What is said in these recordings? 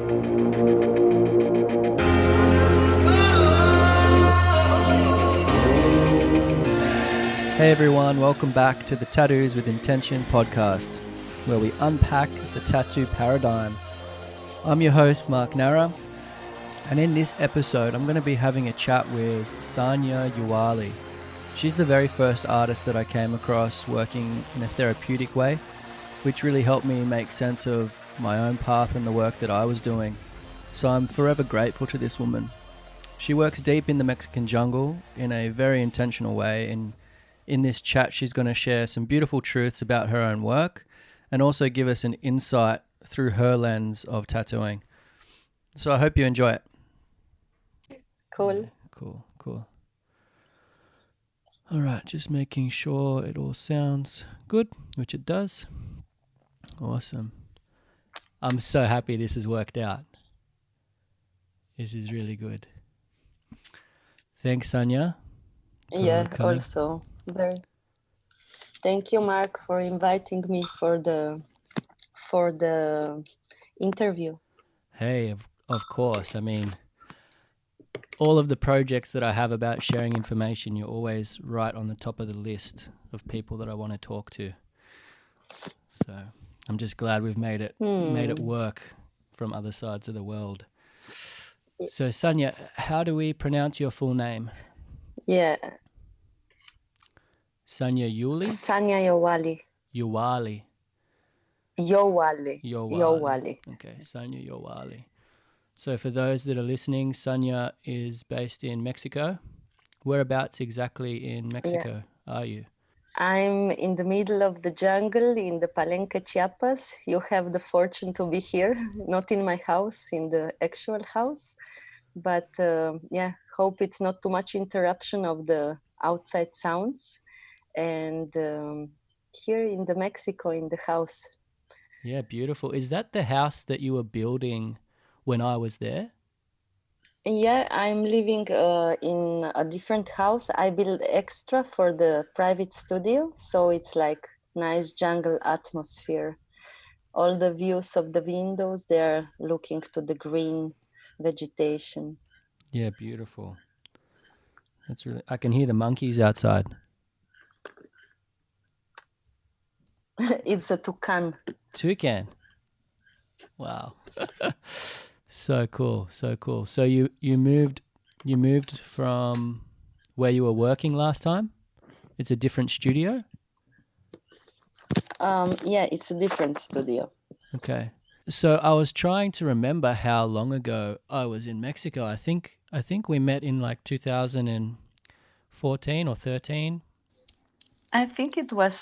Hey everyone, welcome back to the Tattoos with Intention podcast, where we unpack the tattoo paradigm. I'm your host, Mark Nara, and in this episode, I'm going to be having a chat with Sanya Youalli. She's the very first artist that I came across working in a therapeutic way, which really helped me make sense of my own path and the work that I was doing. So I'm forever grateful to this woman. She works deep in the Mexican jungle in a very intentional way, and in this chat, she's going to share some beautiful truths about her own work and also give us an insight through her lens of tattooing. So I hope you enjoy it. Cool. Yeah, cool. All right, just making sure it all sounds good, which it does. Awesome. I'm so happy this has worked out. This is really good. Thanks, Sanya. Yeah, also very. Thank you, Mark, for inviting me for the interview. Hey, of course. I mean, all of the projects that I have about sharing information, you're always right on the top of the list of people that I want to talk to. So I'm just glad we've made it work from other sides of the world. So Sanya, how do we pronounce your full name? Yeah. Sanya Youalli? Sanya Youalli. Youalli. Okay, Sanya Youalli. So for those that are listening, Sanya is based in Mexico. Whereabouts exactly in Mexico are you? I'm in the middle of the jungle in the Palenque, Chiapas. You have the fortune to be here, not in my house, in the actual house. But hope it's not too much interruption of the outside sounds. And here in the Mexico, in the house. Yeah, beautiful. Is that the house that you were building when I was there? Yeah, I'm living in a different house. I built extra for the private studio, so it's like nice jungle atmosphere. All the views of the windows, they're looking to the green vegetation. Yeah, beautiful. That's really. I can hear the monkeys outside. It's a toucan. Toucan. Wow. So cool. So you moved from where you were working last time? It's a different studio? Yeah, it's a different studio. Okay. So I was trying to remember how long ago I was in Mexico. I think we met in like 2014 or 13. I think it was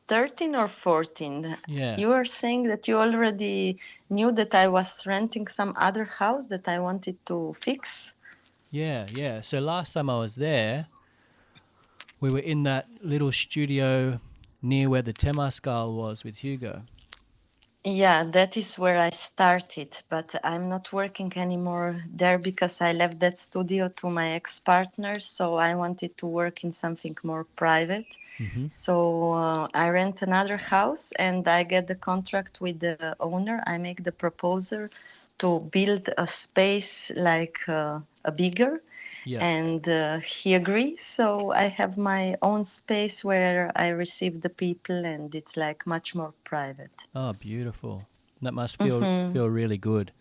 13 or 14. Yeah. You were saying that you already knew that I was renting some other house that I wanted to fix. Yeah. So last time I was there, we were in that little studio near where the Temascal was with Hugo. Yeah, that is where I started, but I'm not working anymore there because I left that studio to my ex-partner, so I wanted to work in something more private. Mm-hmm. So I rent another house and I get the contract with the owner. I make the proposal to build a space like a bigger. Yeah. And he agrees. So I have my own space where I receive the people, and it's like much more private. Oh, beautiful. That must feel really good.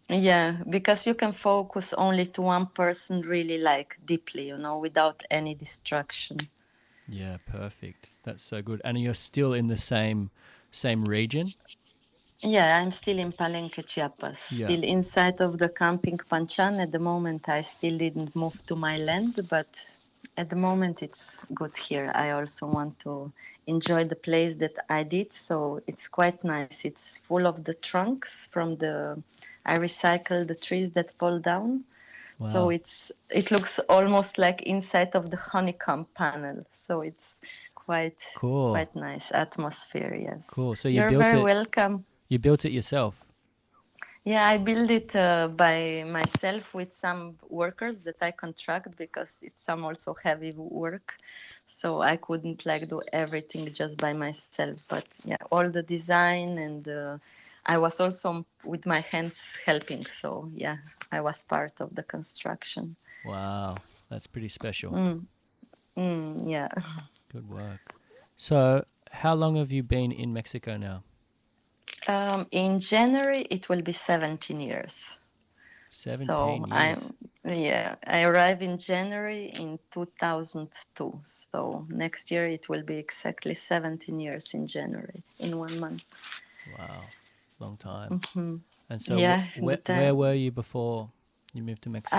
Yeah, because you can focus only to one person really like deeply, without any distraction. Yeah, perfect. That's so good. And you're still in the same region? Yeah, I'm still in Palenque, Chiapas, still inside of the camping Panchan. At the moment, I still didn't move to my land, but at the moment, it's good here. I also want to enjoy the place that I did, so it's quite nice. It's full of the trunks I recycle the trees that fall down. Wow. So it looks almost like inside of the honeycomb panel. So it's quite nice atmosphere. Yes. Cool. So you're very welcome. You built it yourself? Yeah, I built it by myself with some workers that I contract because it's some also heavy work. So I couldn't do everything just by myself. But yeah, all the design and I was also with my hands helping. So yeah, I was part of the construction. Wow, that's pretty special. Mm, yeah. Good work. So, how long have you been in Mexico now? In January, it will be 17 years. So 17 years. I arrived in January in 2002. So next year it will be exactly 17 years in January, in 1 month. Wow, long time. Hmm. And so, Yeah, the where time were you before you moved to Mexico?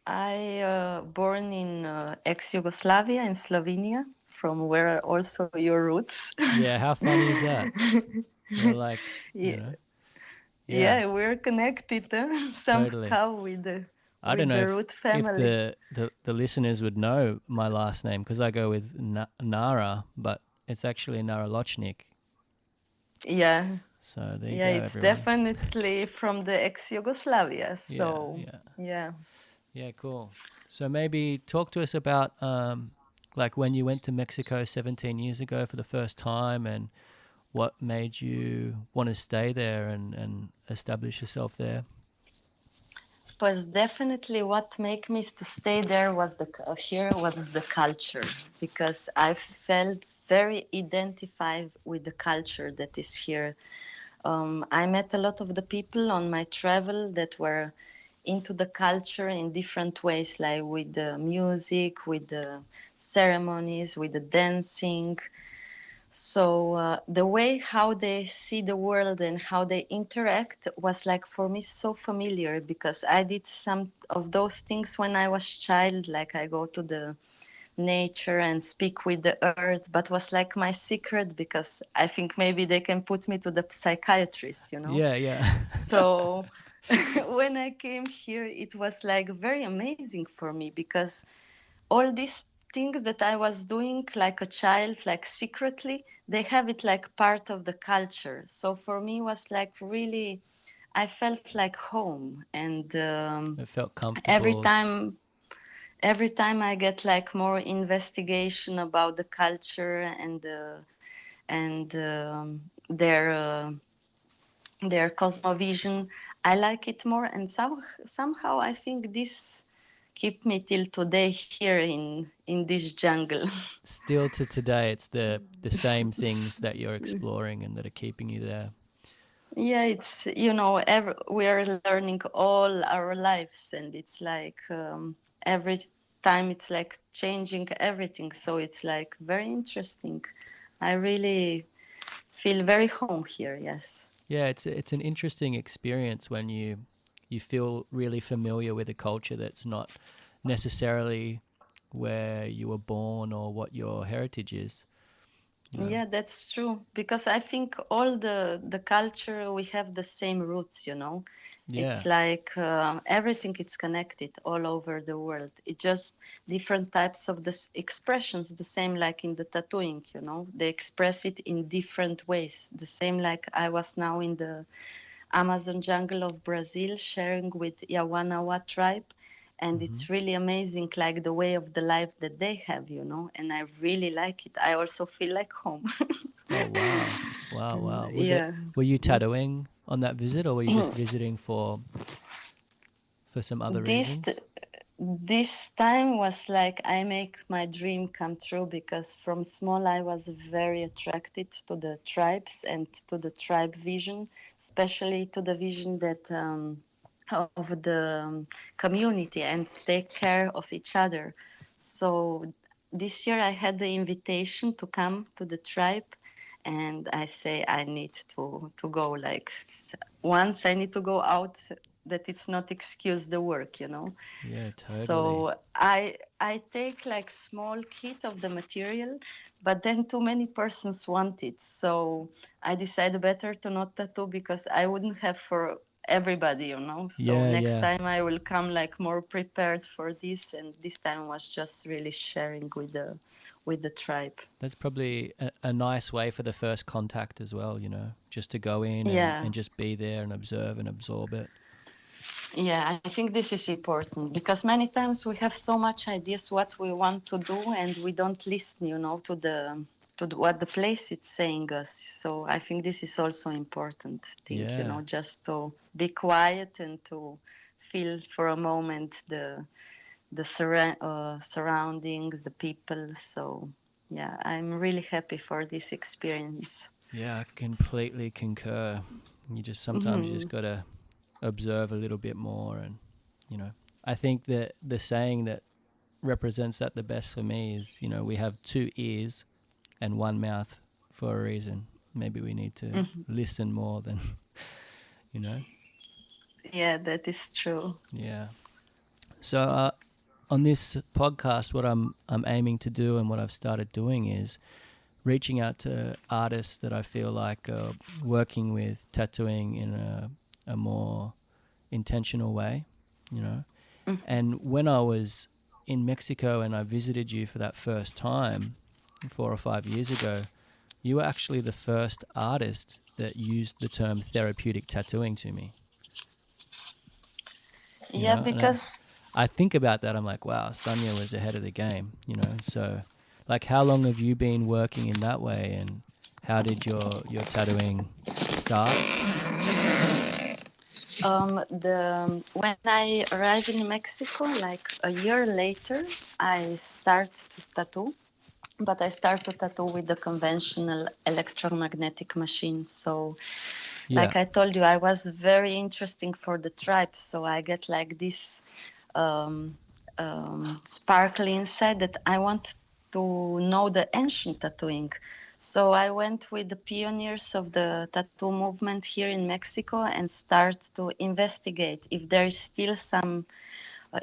I born in ex-Yugoslavia in Slovenia, from where are also your roots. Yeah, how funny is that? We're like, Yeah, yeah, yeah, we're connected totally. somehow I don't with know the root if family. the listeners would know my last name because I go with Nara, but it's actually Naralochnik. Yeah, So there you yeah, go, it's everyone. definitely from the ex-Yugoslavia. Yeah, So yeah, yeah, yeah, cool. So maybe talk to us about like when you went to Mexico 17 years ago for the first time and what made you want to stay there and establish yourself there. but definitely what made me to stay there was here was the culture, because I felt very identified with the culture that is here. I met a lot of the people on my travel that were into the culture in different ways, like with the music, with the ceremonies, with the dancing. So the way how they see the world and how they interact was like for me so familiar, because I did some of those things when I was child, like I go to the nature and speak with the earth, but was like my secret, because I think maybe they can put me to the psychiatrist. Yeah, yeah. So when I came here, it was like very amazing for me, because all these things that I was doing like a child, like secretly, they have it like part of the culture. So for me, it was like really, I felt like home. And It felt every comfortable. time, every time I get like more investigation about the culture and their cosmovision, I like it more. And somehow I think this keep me till today here in this jungle. Still to today, it's the same things that you're exploring and that are keeping you there. Yeah, it's we are learning all our lives, and it's like every time it's like changing everything. So it's like very interesting. I really feel very home here. Yes. Yeah, it's an interesting experience when you feel really familiar with a culture that's not necessarily where you were born or what your heritage is, you know. Yeah, that's true. Because I think all the culture we have the same roots. It's Yeah. like everything is connected all over the world. It's just different types of the expressions. The same like in the tattooing. They express it in different ways. The same like I was now in the Amazon jungle of Brazil, sharing with Yawanawa tribe. And Hmm. it's really amazing, like the way of the life that they have. And I really like it. I also feel like home. Oh wow. Wow, wow. Yeah. Were you tattooing on that visit or were you just visiting for some other this reasons? this time was like I make my dream come true, because from small I was very attracted to the tribes and to the tribe vision, especially to the vision that of the community and take care of each other. So this year I had the invitation to come to the tribe, and I say I need to go, like once I need to go out, that it's not excuse the work. Yeah, totally. So I take like small kit of the material, but then too many persons want it. So I decided better to not tattoo, because I wouldn't have for everybody. So Yeah, next yeah. time I will come like more prepared for this, and this time was just really sharing with the tribe. That's probably a nice way for the first contact as well, you know, just to go in Yeah. and just be there and observe and absorb it. Yeah, I think this is important, because many times we have so much ideas what we want to do, and we don't listen, to what the place is saying us. So I think this is also important thing, Yeah. just to be quiet and to feel for a moment the surroundings, the people. So yeah, I'm really happy for this experience. Yeah, I completely concur. You just sometimes you Hmm. just got to observe a little bit more and you know, I think that the saying that represents that the best for me is, we have two ears and one mouth for a reason. Maybe we need to Hmm. listen more than, you know. Yeah, that is true. Yeah. So on this podcast, what I'm aiming to do and what I've started doing is reaching out to artists that I feel like are working with tattooing in a more intentional way, you know. Hmm. And when I was in Mexico and I visited you for that first time 4 or 5 years ago, you were actually the first artist that used the term therapeutic tattooing to me, Yeah, and because I think about that. I'm like, wow, Sanya was ahead of the game, So, like, how long have you been working in that way, and how did your tattooing start? the when I arrived in Mexico, like a year later, I start to tattoo, but I start to tattoo with the conventional electromagnetic machine. So, Yeah, like I told you, I was very interesting for the tribe. So I get like this um, sparkle inside that I want to know the ancient tattooing. So I went with the pioneers of the tattoo movement here in Mexico and start to investigate if there is still some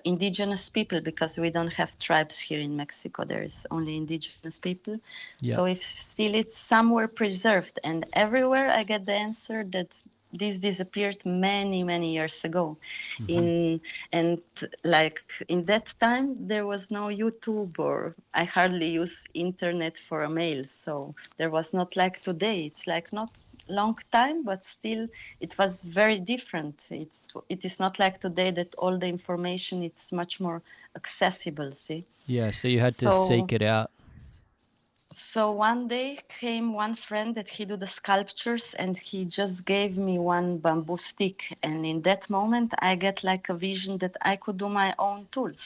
indigenous people, because we don't have tribes here in Mexico. There is only indigenous people. yeah, So if still it's somewhere preserved, and everywhere I get the answer that this disappeared many many years ago. mm-hmm. In and like in that time there was no YouTube, or I hardly use internet for a mail. So there was not like today. It's like not long time, but still it was very different. It is not like today that all the information is much more accessible. See, Yeah. So you had to so seek it out. so one day came one friend that he do the sculptures, and he just gave me one bamboo stick, and in that moment I get like a vision that I could do my own tools.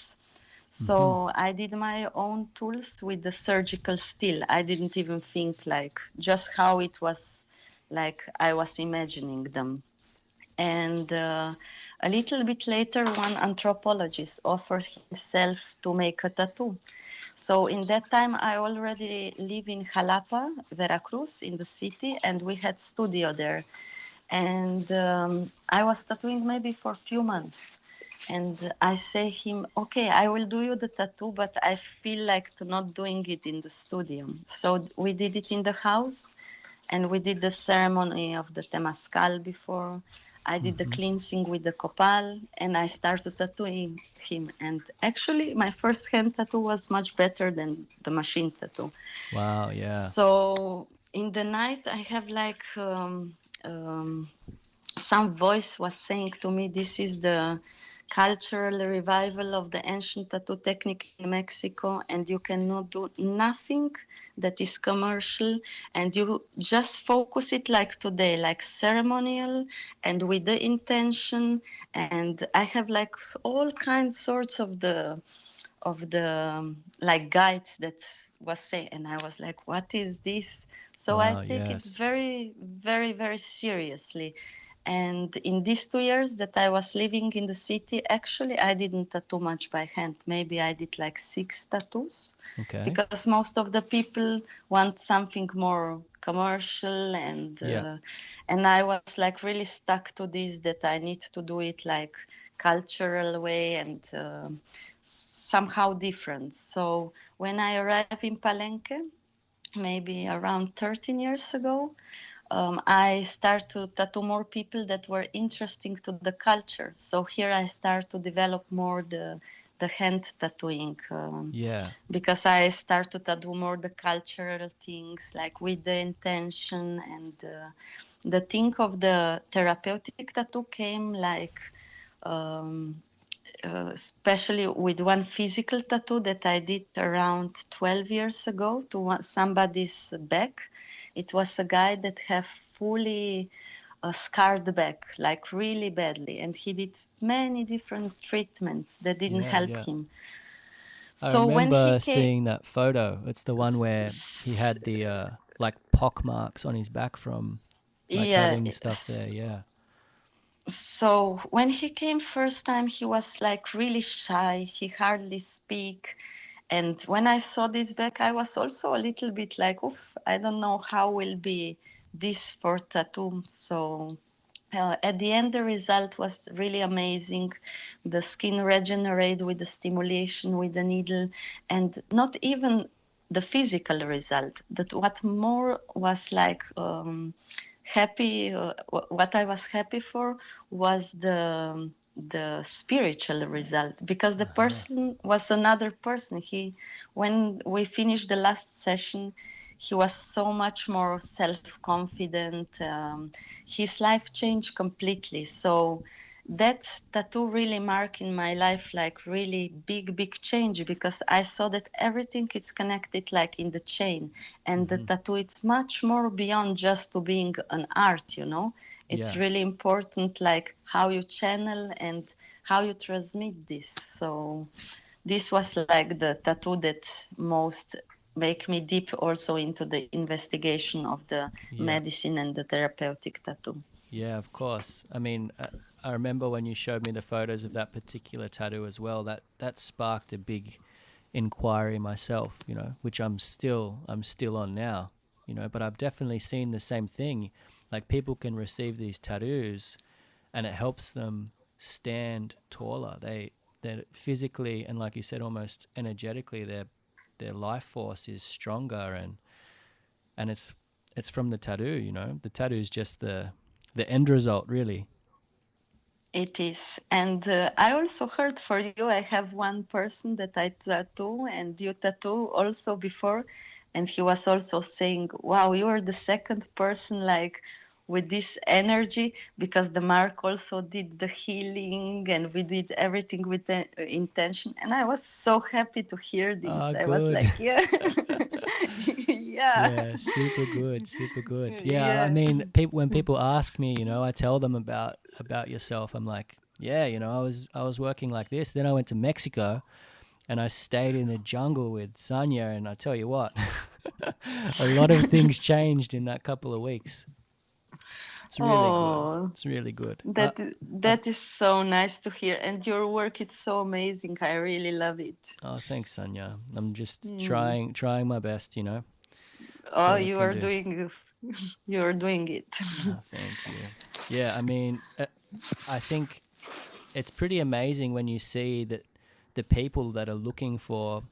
Mm-hmm. So I did my own tools with the surgical steel. I didn't even think like just how it was, like I was imagining them. And a little bit later, one anthropologist offered himself to make a tattoo. So in that time, I already live in Jalapa, Veracruz, in the city, and we had studio there. And I was tattooing maybe for a few months. And I say him, okay, I will do you the tattoo, but I feel like to not doing it in the studio. So we did it in the house, and we did the ceremony of the Temascal before. I did the Mm-hmm. cleansing with the copal, and I started tattooing him. And actually, my first hand tattoo was much better than the machine tattoo. Wow. Yeah. So in the night, I have like some voice was saying to me, this is the cultural revival of the ancient tattoo technique in Mexico, and you cannot do nothing that is commercial, and you just focus it like today, like ceremonial and with the intention. And I have like all kinds sorts of the like guides that was saying, and I was like, what is this? So I Wow. take it Yes. very very very seriously. And in these 2 years that I was living in the city, actually I didn't tattoo much by hand. Maybe I did like 6 tattoos, Okay. because most of the people want something more commercial, Yeah. and I was like really stuck to this, that I need to do it like cultural way, and somehow different. So when I arrived in Palenque, maybe around 13 years ago, I start to tattoo more people that were interesting to the culture. So here I start to develop more the hand tattooing, Yeah. because I start to tattoo more the cultural things, like with the intention. And the thing of the therapeutic tattoo came like um, especially with one physical tattoo that I did around 12 years ago to somebody's back. It was a guy that had fully scarred back, like really badly, and he did many different treatments that didn't Yeah, help yeah. him. I So when he remember came, seeing that photo. It's the one where he had the like pock marks on his back from like yeah, having stuff there. Yeah. so when he came first time, he was like really shy. He hardly speak. And when I saw this back, I was also a little bit like, oof, I don't know how will be this for tattoo. So at the end, the result was really amazing. The skin regenerated with the stimulation with the needle, and not even the physical result. That what more was like happy. What I was happy for was the spiritual result, because the Uh-huh. person was another person. He, when we finished the last session, he was so much more self-confident. His life changed completely. So that tattoo really marked in my life like really big change, because I saw that everything is connected like in the chain, and the Hmm. tattoo it's much more beyond just to being an art, it's Yeah. really important like how you channel and how you transmit this. So this was like the tattoo that most make me deep also into the investigation of the Yeah. medicine and the therapeutic tattoo. Yeah, of course. I mean, I remember when you showed me the photos of that particular tattoo as well. That sparked a big inquiry myself, which I'm still on now, but I've definitely seen the same thing. Like people can receive these tattoos and it helps them stand taller. They're physically and like you said almost energetically their life force is stronger and it's from the tattoo, The tattoo is just the end result really. It is. And I also heard for you, I have one person that I tattoo and you tattoo also before. And he was also saying, wow, you are the second person like with this energy, because the Mark also did the healing and we did everything with the intention. And I was so happy to hear this. Ah, I was good. like, yeah, yeah, Yeah, super good, super good. Yeah, I yeah. mean, people when people ask me, I tell them about yourself. I'm like, yeah, I was working like this. Then I went to Mexico and I stayed in the jungle with Sanya, and I tell you what, a lot of things changed in that couple of weeks. It's really good. Oh, It's really good. that is so nice to hear, and your work is so amazing. I really love it. Oh, thanks, Sanya. I'm just Mm. trying my best. That's Oh, all I can do. you are doing it. Oh, thank you. Yeah, I mean, I think it's pretty amazing when you see that the people that are looking for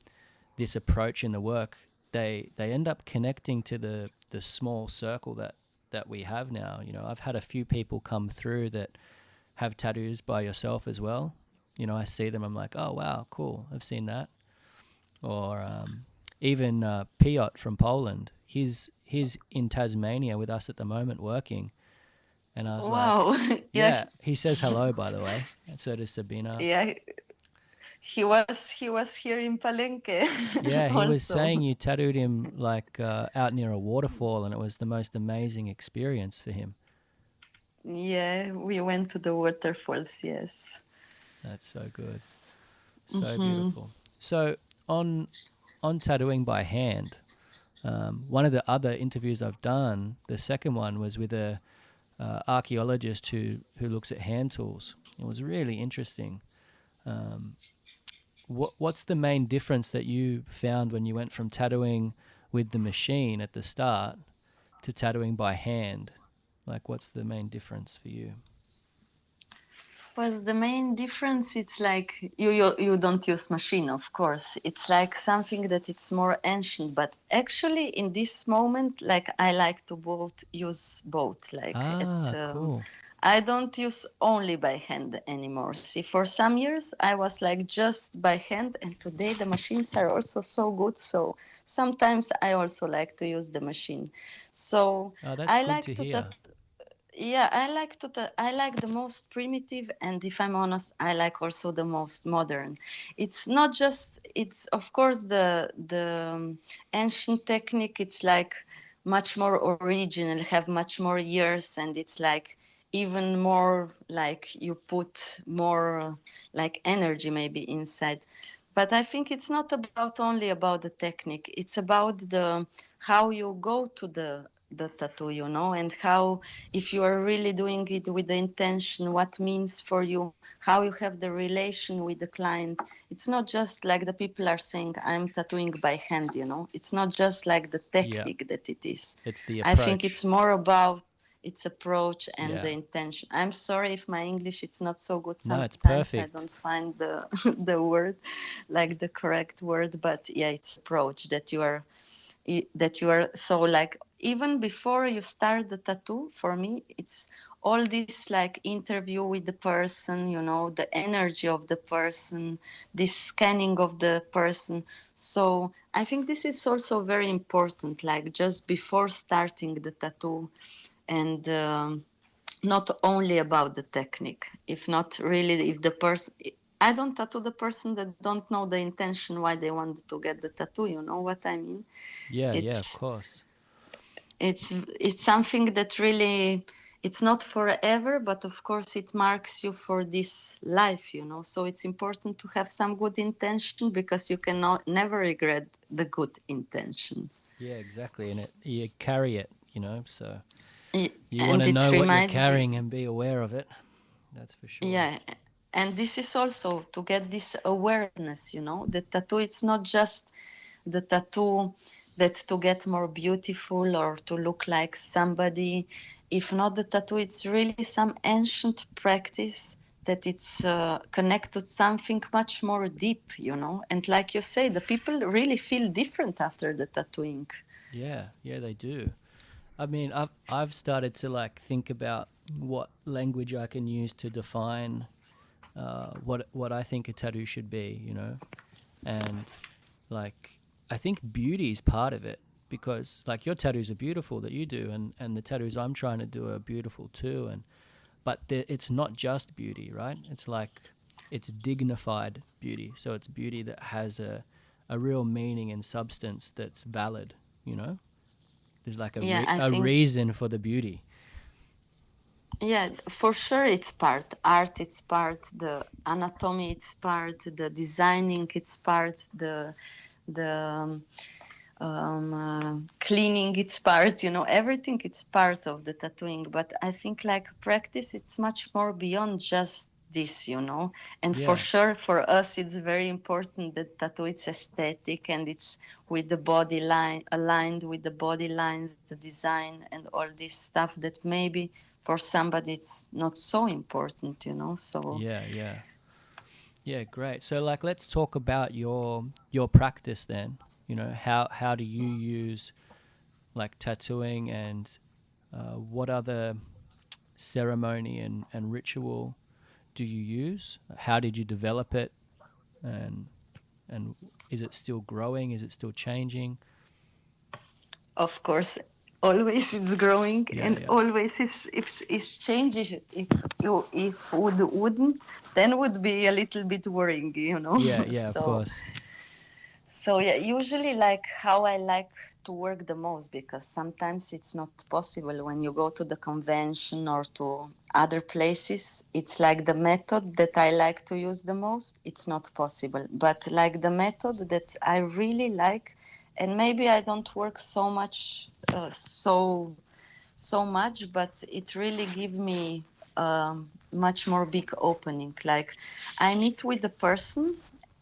this approach in the work, they end up connecting to the small circle that we have now. I've had a few people come through that have tattoos by yourself as well. I see them, I'm like, oh wow, cool, I've seen that. Or even Piotr from Poland, he's in Tasmania with us at the moment working, and I was like, Wow. Yeah, yeah, he says hello by the way, and so does Sabina. yeah. He was here in Palenque Yeah, he was also. saying you tattooed him like out near a waterfall, and it was the most amazing experience for him. Yeah, we went to the waterfalls. Yes. That's so good, so Hmm. beautiful. So on on tattooing by hand, one of the other interviews I've done, the second one was with a archaeologist who looks at hand tools. It was really interesting. Um, what's the main difference that you found when you went from tattooing with the machine at the start to tattooing by hand? Like, what's the main difference for you? Well, the main difference it's like you don't use machine, of course. It's like something that it's more ancient, but actually in this moment, like I like to both use both. Like Ah, cool. I don't use only by hand anymore. See, for some years I was like just by hand, and today the machines are also so good. So sometimes I also like to use the machine. So Oh, that's I good like to to hear. Yeah, I like the most primitive, and if I'm honest, I like also the most modern. It's not just it's of course the ancient technique. It's like much more original, have much more years, and it's like even more like you put more like energy maybe inside. But I think it's not about only about the technique. It's about the how you go to the tattoo, you know, and how if you are really doing it with the intention, what means for you, how you have the relation with the client. It's not just like the people are saying, I'm tattooing by hand, you know. It's not just like the Yeah, technique that it is. it's the I think approach. it's more about its approach and the Yeah. intention. I'm sorry if my English is not so good. No, it's Sometimes I perfect. don't find the the word, like the correct word, but yeah, it's approach that you are so like even before you start the tattoo. For me, it's all this like interview with the person, you know, the energy of the person, this scanning of the person. So I think this is also very important, like just before starting the tattoo, and not only about the technique. If not really, if the person, I don't tattoo the person that don't know the intention why they want to get the tattoo. You know what I mean? Yeah, It's yeah, of course. it's something that really it's not forever, but of course it marks you for this life. You know, so it's important to have some good intention because you cannot never regret the good intention. Yeah, exactly. And you carry it, you know, so you want And to it know what you're reminds carrying and be aware of it. That's for sure. Yeah, and this is also to get this awareness, you know, the tattoo, it's not just the tattoo that to get more beautiful or to look like somebody. If not the tattoo, it's really some ancient practice that it's connected something much more deep, you know. And like you say, the people really feel different after the tattooing. Yeah, yeah, they do. I mean, I've started to like think about what language I can use to define what I think a tattoo should be, you know, and like I think beauty is part of it because like your tattoos are beautiful that you do, and the tattoos I'm trying to do are beautiful too, and but it's not just beauty, right? It's like it's dignified beauty, so it's beauty that has a real meaning and substance that's valid, you know. There's like Yeah, I a think reason for the beauty. Yeah, for sure it's part. Art, it's part. The anatomy, it's part. The designing, it's part. The cleaning, it's part. You know, everything, it's part of the tattooing. But I think like practice, it's much more beyond just this. You know, and for Yeah, sure for us, it's very important that tattoo it's aesthetic and it's with the body line aligned with the body lines, the design, and all this stuff that maybe for somebody it's not so important, you know. So yeah, yeah, yeah. Great. So like, let's talk about your practice then. You know, how do you use like tattooing and what other ceremony and ritual do you use? How did you develop it? And and is it still growing? Is it still changing? of course always it's growing Yeah, and yeah, always it's changes. If wouldn't, then would be a little bit worrying, you know. yeah, yeah. Of So course. yeah, usually like how I like to work the most, because sometimes it's not possible when you go to the convention or to other places. It's like the method that I like to use the most. It's not possible, but like the method that I really like, and maybe I don't work so much, so much, but it really gives me much more big opening. Like I meet with the person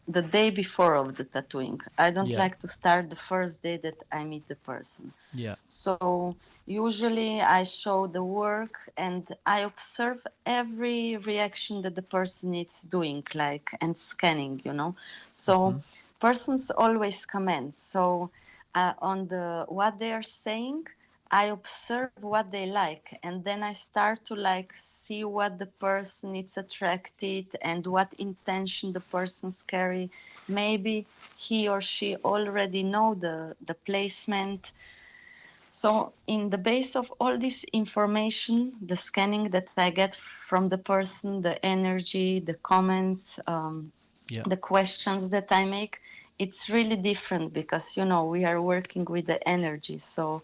the day before of the tattooing. I don't Yeah, like to start the first day that I meet the person. yeah, So usually I show the work and I observe every reaction that the person is doing, like and scanning, you know. So mm-hmm. persons always comment. So on the what they are saying, I observe what they like, and then I start to like see what the person is attracted and what intention the person's carry. Maybe he or she already know the placement, So, in the base of all this information, the scanning that I get from the person, the energy, the comments, Yeah. the questions that I make, it's really different because, we are working with the energy. So,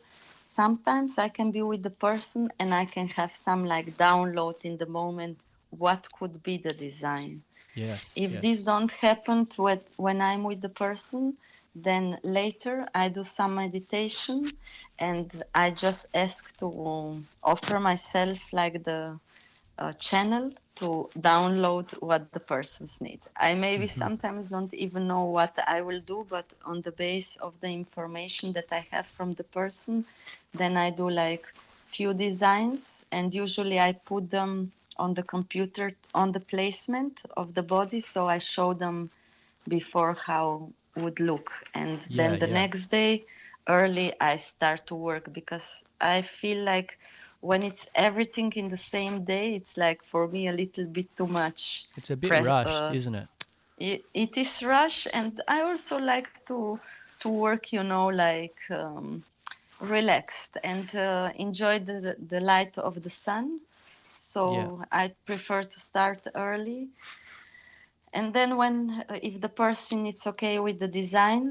sometimes I can be with the person and I can have some like download in the moment what could be the design. Yes. If this Yes. don't happen when I'm with the person, then later I do some meditation and I just ask to offer myself like the channel to download what the persons need. I maybe Mm-hmm. sometimes don't even know what I will do, but on the base of the information that I have from the person, then I do like few designs and usually I put them on the computer on the placement of the body, so I show them before how would look, and Yeah. then the Yeah. next day early I start to work because I feel like when it's everything in the same day, it's like for me a little bit too much. It's a bit rushed, Uh, isn't it? it is rush, and I also like to work, like relaxed and enjoy the light of the sun. Yeah. So I prefer to start early, and then when if the person is okay with the design,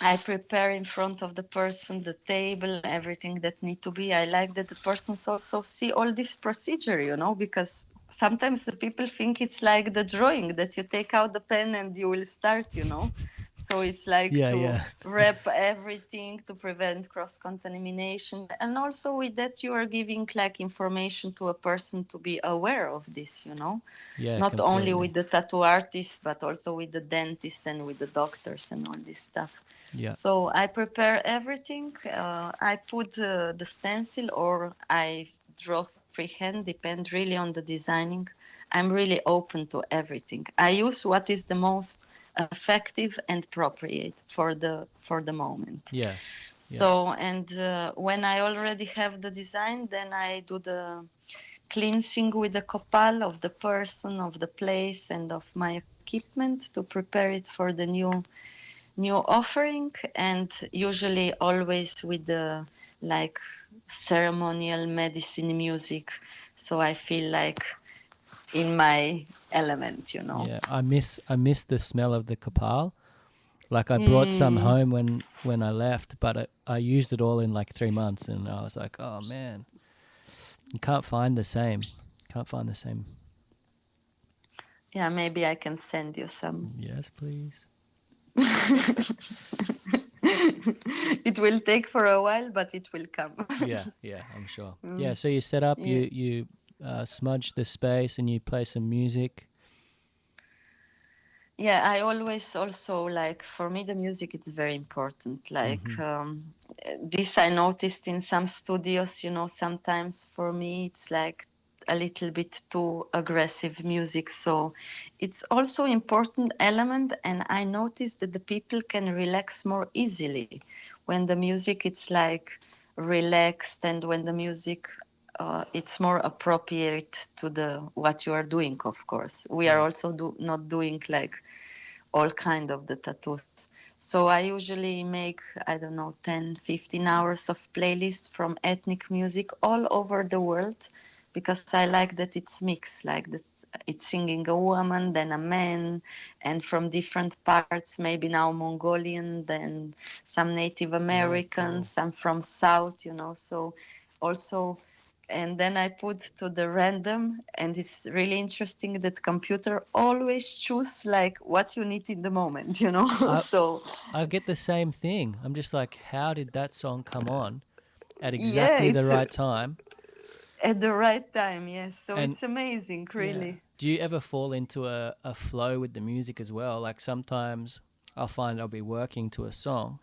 I prepare in front of the person the table, everything that need to be. I like that the persons also see all this procedure, because sometimes the people think it's like the drawing that you take out the pen and you will start. So it's like Yeah. to Yeah. wrap everything to prevent cross contamination, and also with that you are giving like information to a person to be aware of this. Yeah. Not only Completely. with the tattoo artist, but also with the dentist and with the doctors and all this stuff. Yeah. So I prepare everything. I put the stencil or I draw freehand, depend really on the designing. I'm really open to everything. I use what is the most effective and appropriate for the moment. Yes. Yes. So, and when I already have the design, then I do the cleansing with the copal of the person, of the place, and of my equipment to prepare it for the new offering, and usually always with the like ceremonial medicine music, so I feel like in my element. Yeah. I miss the smell of the copal. Like I brought some mm, home when I left, but I used it all in like 3 months, and I was like, oh man, you can't find the same. Can't find the same. yeah, maybe I can send you some. Yes, please. It will take for a while, but it will come. Yeah, yeah, I'm sure. Yeah, Mm, so you set up, yeah. you smudge the space, and you play some music. Yeah, I always also like, for me the music is very important. Like, Mm-hmm. this I noticed in some studios. Sometimes for me it's like a little bit too aggressive music. So it's also important element, and I noticed that the people can relax more easily when the music it's like relaxed, and when the music it's more appropriate to the what you are doing. Of course, we are Yeah. also not doing like all kind of the tattoos. So I usually make, I don't know, 10, 15 hours of playlist from ethnic music all over the world, because I like that it's mixed, like that it's singing a woman, then a man, and from different parts, maybe now Mongolian, then some Native Yeah, Americans, cool. some from South. So also, and then I put to the random, and it's really interesting that computer always choose like what you need in the moment. I So I get the same thing. I'm just like, how did that song come on at yeah, exactly the it's right time? at the right time. Yes, so And it's amazing, yeah, really. do you ever fall into a flow with the music as well? Like sometimes I'll find I'll be working to a song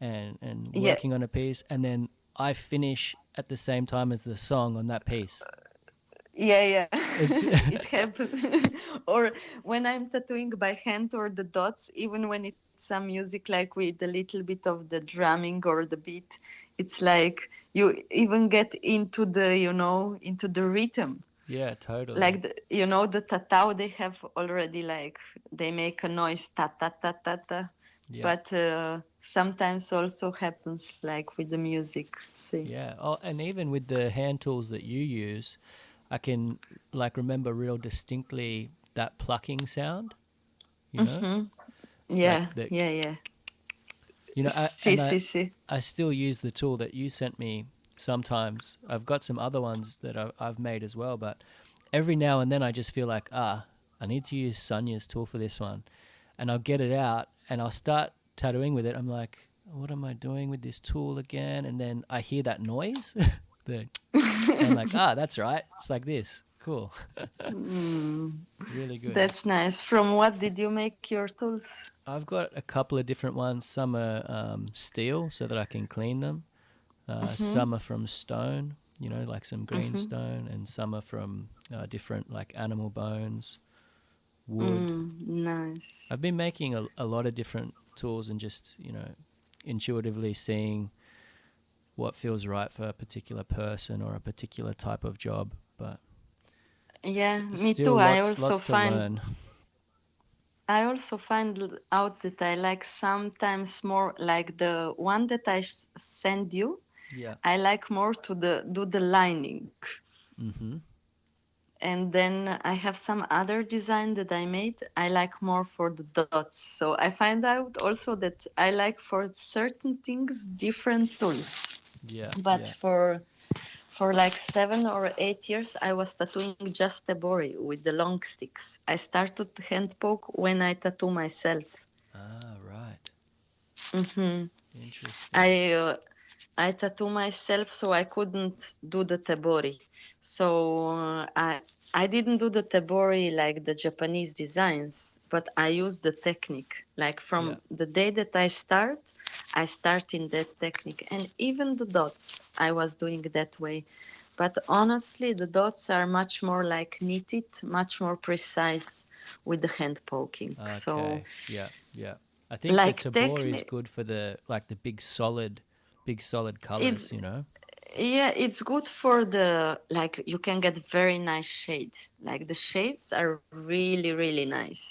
and Yeah, working on a piece, and then I finish at the same time as the song on that piece. yeah. It's It happens. Or when I'm tattooing by hand or the dots, even when it's some music like with a little bit of the drumming or the beat, it's like you even get into the rhythm. yeah, totally. Like the tatao, they have already like they make a noise ta ta ta ta ta, Yeah, but sometimes also happens like with the music. See. Yeah. Oh, and even with the hand tools that you use, I can like remember real distinctly that plucking sound. You know, Mm-hmm. like Yeah, the yeah, yeah. and See, see, see. I still use the tool that you sent me sometimes. I've got some other ones that I've made as well, but every now and then I just feel like, I need to use Sanya's tool for this one. And I'll get it out and I'll start tattooing with it. I'm like, what am I doing with this tool again? And then I hear that noise. the, and I'm like, that's right. It's like this. Cool. Mm, Really good. that's nice. From what did you make your tools? I've got a couple of different ones. Some are steel so that I can clean them. Mm-hmm. Some are from stone, like some green Mm-hmm. stone, and some are from different, like animal bones, wood. Nice. I've been making a lot of different tools and just, intuitively seeing what feels right for a particular person or a particular type of job. But Yeah, me still too. lots to learn. I also find out that I like sometimes more like the one that send you. Yeah. I like more to do the lining. Mm-hmm. And then I have some other design that I made. I like more for the dots. So I find out also that I like for certain things different tools. Yeah. But Yeah. for like 7 or 8 years, I was tattooing just tabori with the long sticks. I started hand poke when I tattoo myself. Ah, right. Hmm. Interesting. I tattoo myself, so I couldn't do the tabori. So I didn't do the tabori like the Japanese designs, but I used the technique. Like from Yeah. the day that I start in that technique, and even the dots I was doing that way. But honestly, the dots are much more like knitted, much more precise with the hand poking. So Okay. Yeah. Yeah. I think the like tabor is technique, good for the like the big solid it colors. yeah, it's good for the like you can get very nice shades. Like the shades are really really nice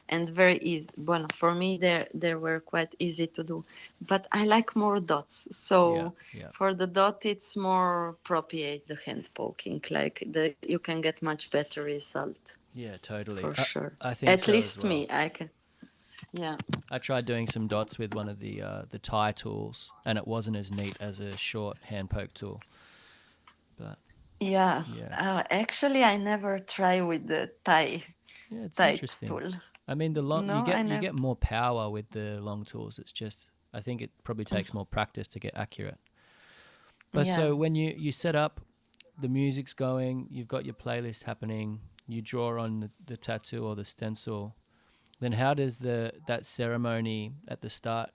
and very easy. Well, for me they were quite easy to do, but I like more dots. Yeah. So Yeah. for the dot, it's more appropriate the hand poking. Like you can get much better result Yeah. for Totally. sure. I think At so as least well. me, I can. Yeah. I tried doing some dots with one of the tie tools, and it wasn't as neat as a short hand poke tool. But Yeah. yeah, Actually, I never try with the yeah, it's tie interesting. tool. I mean, the long No, I you never. get more power with the long tools. It's just I think it probably Mm, takes more practice to get accurate. But yeah. so when you set up, the music's going, you've got your playlist happening, you draw on the tattoo or the stencil. Then how does the that ceremony at the start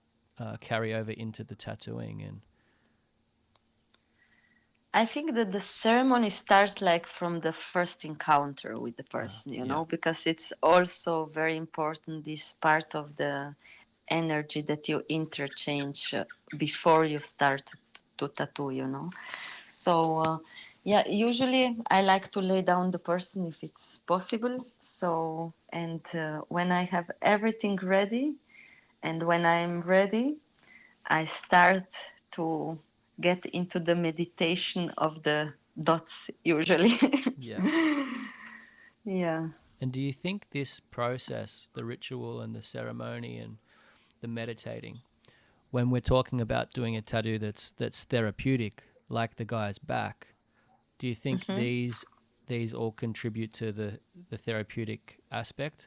carry over into the tattooing and I think that the ceremony starts like from the first encounter with the person, yeah, because it's also very important, this part of the energy that you interchange before you start to tattoo. So, yeah, usually I like to lay down the person if it's possible. So, and when I have everything ready, and when I'm ready, I start to get into the meditation of the dots usually. yeah. Yeah. And do you think this process, the ritual and the ceremony and the meditating, when we're talking about doing a tattoo that's therapeutic, like the guy's back, do you think Hmm. these all contribute to the therapeutic aspect?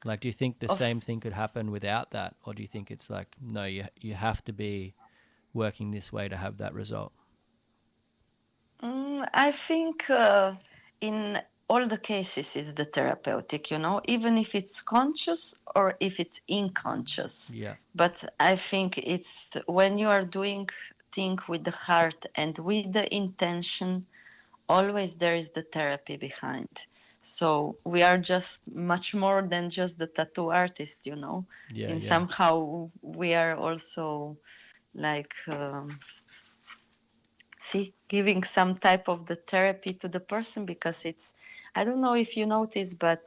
Like, do you think the Of, same thing could happen without that, or do you think it's like no, you have to be working this way to have that result? I think in all the cases it's the therapeutic, even if it's conscious or if it's unconscious. Yeah, But I think it's when you are doing things with the heart and with the intention, always there is the therapy behind. So we are just much more than just the tattoo artist. yeah, In yeah, somehow we are also like see giving some type of the therapy to the person because I don't know if you notice, but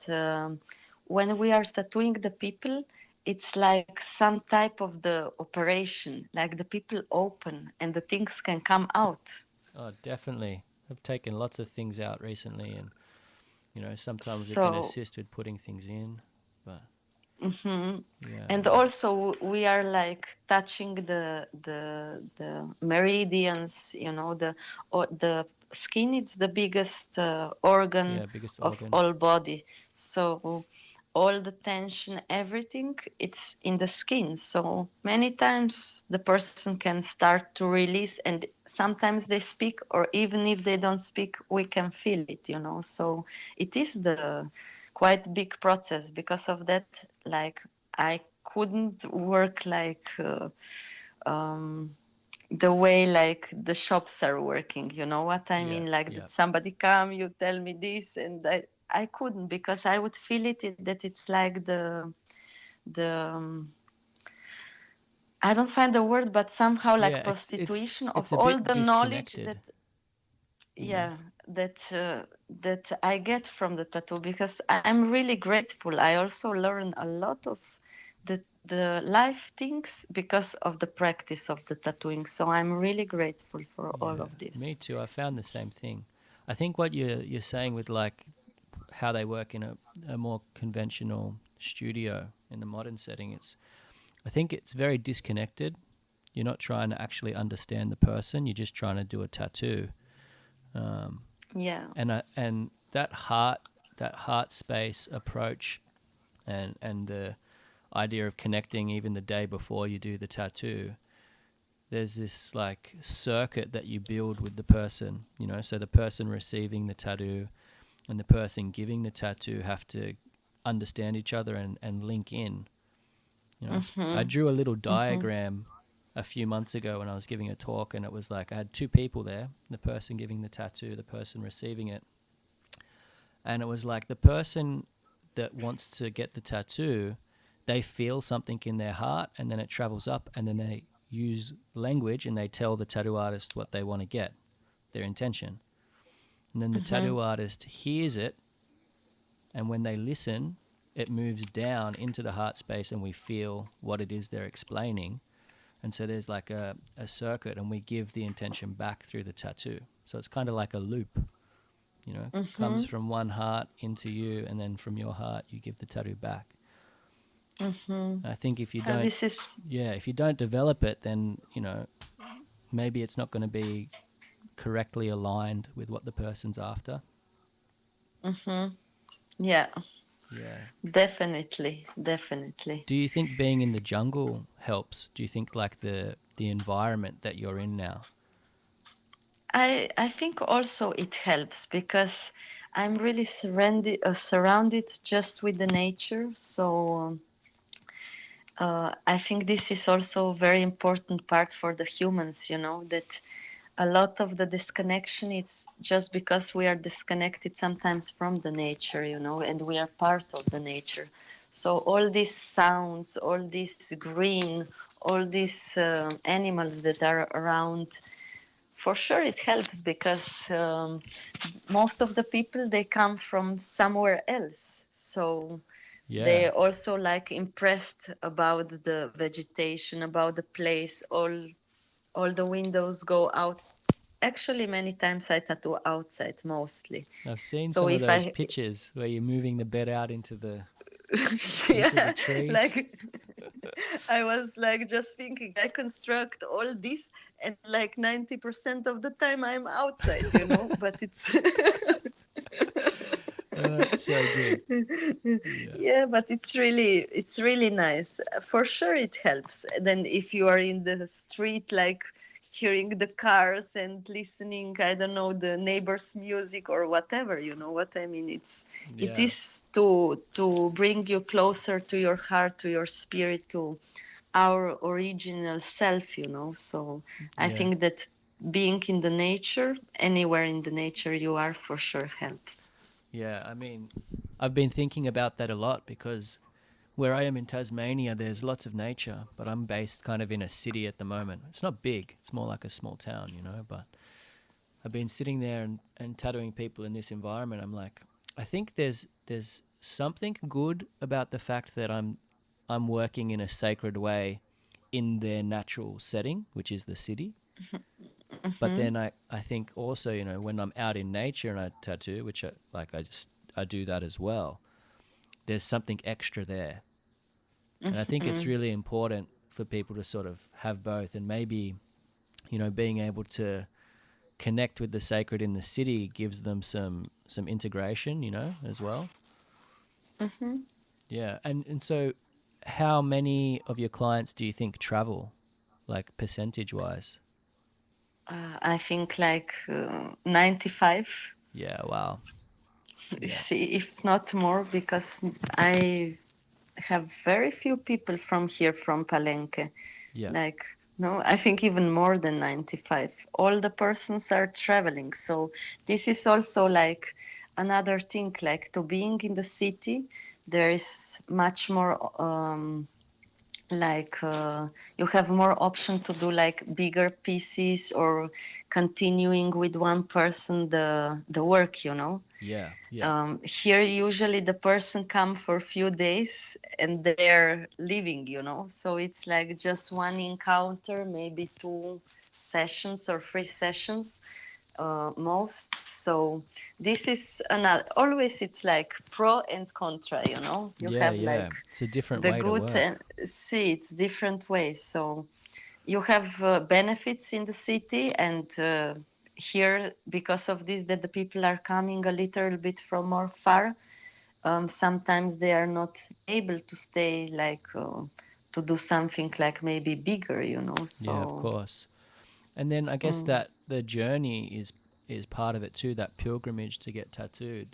when we are tattooing the people, it's like some type of the operation, like the people open and the things can come out. Oh, definitely. I've taken lots of things out recently, and sometimes it can So assist with putting things in. But hmm yeah, and man. also we are like touching the meridians, the or the skin is the biggest organ Yeah, biggest of organ. all body. So all the tension, everything, it's in the skin. So many times the person can start to release, and sometimes they speak, or even if they don't speak, we can feel it. So it is the quite big process. Because of that, like, I couldn't work like the way like the shops are working. You know what I Yeah, mean? Like yeah, that somebody come, you tell me this, and I couldn't, because I would feel that it's like the I don't find the word, but somehow like yeah. It's prostitution it's of a all bit the knowledge disconnected. that, You know. yeah, that I get from the tattoo, because I'm really grateful. I also learn a lot of the life things because of the practice of the tattooing. So I'm really grateful for all Yeah, of this. me too. I found the same thing. I think what you're saying with like how they work in a more conventional studio in the modern setting, I think it's very disconnected. You're not trying to actually understand the person. You're just trying to do a tattoo. Um, Yeah. and that heart space approach, and the idea of connecting even the day before you do the tattoo, there's this like circuit that you build with the person, so the person receiving the tattoo and the person giving the tattoo have to understand each other and link in. I Mhm. drew a little Mhm. diagram a few months ago when I was giving a talk, and it was like I had two people there, the person giving the tattoo, the person receiving it. And it was like the person that wants to get the tattoo, they feel something in their heart, and then it travels up, and then they use language and they tell the tattoo artist what they want to get, their intention. And then the Mhm. tattoo artist hears it, and when they listen, it moves down into the heart space, and we feel what it is they're explaining. And so there's like a circuit, and we give the intention back through the tattoo. So it's kind of like a loop, comes Mhm. from one heart into you, and then from your heart you give the tattoo back. Mhm. I think if you Yeah, don't, this is. yeah, if you don't develop it, then maybe it's not going to be correctly aligned with what the person's after. Mhm. Yeah, Yeah. definitely, definitely. Do you think being in the jungle helps? Do you think like the environment that you're in now? I think also it helps, because I'm really surrounded just with the nature. So I think this is also a very important part for the humans. That a lot of the disconnection is just because we are disconnected sometimes from the nature, and we are part of the nature. So all these sounds, all this green, all these animals that are around, for sure it helps, because most of the people, they come from somewhere else. So Yeah. they also like impressed about the vegetation, about the place. All the windows go out. Actually, many times I tattoo outside mostly. I've seen So some of if those I, pictures where you're moving the bed out into the yeah, trees. like I was like just thinking, I construct all this, and like 90% of the time I'm outside. But it's That's so good. Yeah. yeah, but it's really nice. For sure it helps. Then if you are in the street, like hearing the cars and listening, I don't know, the neighbors' music or whatever, you know what I mean? It Yeah. is to bring you closer to your heart, to your spirit, to our original self. So I Yeah. think that being in the nature, anywhere in the nature you are, for sure helps. Yeah. I mean, I've been thinking about that a lot because where I am in Tasmania, there's lots of nature, but I'm based kind of in a city at the moment. It's not big, it's more like a small town, but I've been sitting there and tattooing people in this environment. I'm like, I think there's something good about the fact that I'm working in a sacred way in their natural setting, which is the city. But Mm-hmm. then I think also, when I'm out in nature and I tattoo, which I do that as well, there's something extra there. And I think it's Mm-hmm. really important for people to sort of have both, and maybe, being able to connect with the sacred in the city gives them some integration, as well. Mm-hmm. Yeah. And so how many of your clients do you think travel, like percentage wise? I think like 95, Yeah, wow. Yeah. if not more, because I have very few people from here, from Palenque. Yeah. Like, no, I think even more than 95. All the persons are traveling. So this is also like another thing, like to being in the city, there is much more like you have more option to do like bigger pieces or continuing with one person the work, Yeah. Yeah. here usually the person come for a few days and they're leaving, so it's like just one encounter, maybe two sessions or three sessions most. So this is another, always it's like pro and contra, you Yeah, have yeah. like It's a different the way to good work. and see it's different ways. So you have benefits in the city, and here because of this that the people are coming a little bit from more far, sometimes they are not able to stay like to do something like maybe bigger, Yeah, of so course. And then I guess mm, that the journey is part of it too, that pilgrimage to get tattooed.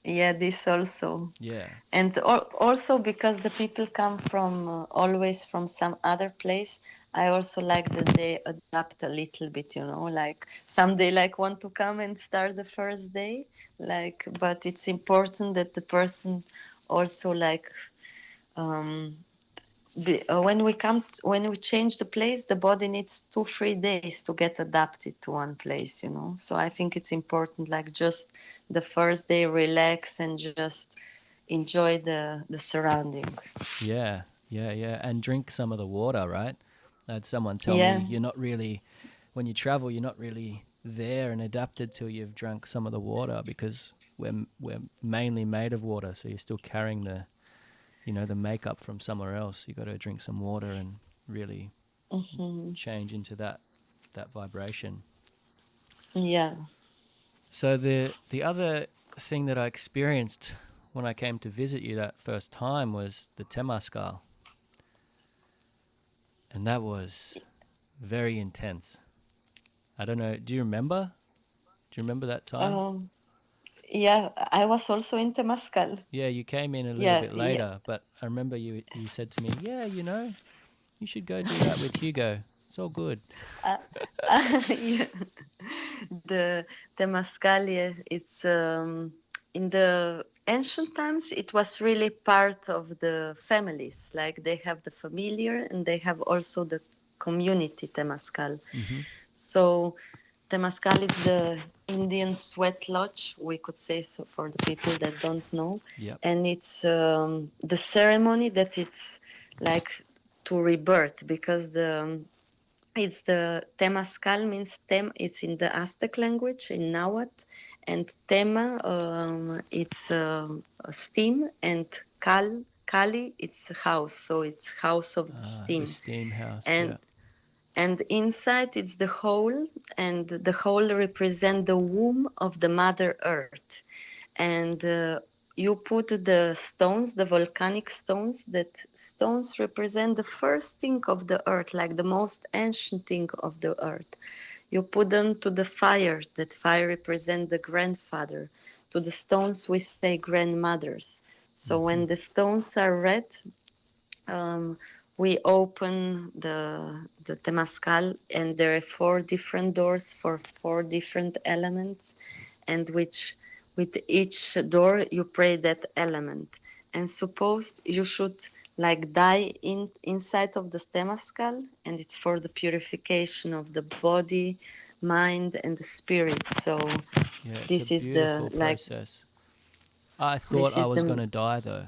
yeah, this also. Yeah. And also because the people come from always from some other place, I also like that they adapt a little bit, like some they like want to come and start the first day, like, but it's important that the person also like um, when we change the place, the body needs 2 3 days to get adapted to one place, so I think it's important like just the first day relax and just enjoy the surroundings. Yeah. Yeah, yeah. And drink some of the water, right? I had someone tell me Yeah. you're not really, when you travel, you're not really there and adapted till you've drunk some of the water, because we're mainly made of water, so you're still carrying the makeup from somewhere else. You got to drink some water and really Hmm. change into that vibration. Yeah. So the other thing that I experienced when I came to visit you that first time was the Temascal, and that was very intense. I don't know. Do you remember? Do you remember that time? Um, yeah, I was also in Temascal. Yeah, you came in a little Yeah, bit yeah. later, but I remember you said to me, "Yeah, you should go do that with Hugo. It's all good." Uh, yeah. The Temascal, yes, it's in the ancient times, it was really part of the families. Like they have the familiar and they have also the community Temascal. Mm-hmm. So Temazcal is the Indian sweat lodge, we could say so for the people that don't know. Yep. And it's the ceremony that it's like to rebirth because it's the Temazcal means it's in the Aztec language in Nahuatl, and Tema it's a steam, and Kali it's a house, so it's house of the The steam. steam house. And Yeah. and inside it's the whole, and the whole represent the womb of the mother earth. And you put the stones, the volcanic stones, that stones represent the first thing of the earth, like the most ancient thing of the earth. You put them to the fire, that fire represent the grandfather. To the stones we say grandmothers. So Mm-hmm. when the stones are red, um, we open the Temascal, and there are four different doors for four different elements, and which with each door you pray that element. And suppose you should like die inside of the Temascal, and it's for the purification of the body, mind, and the spirit. So Yeah, it's a this is the beautiful like process. I thought this I is was the going to die though.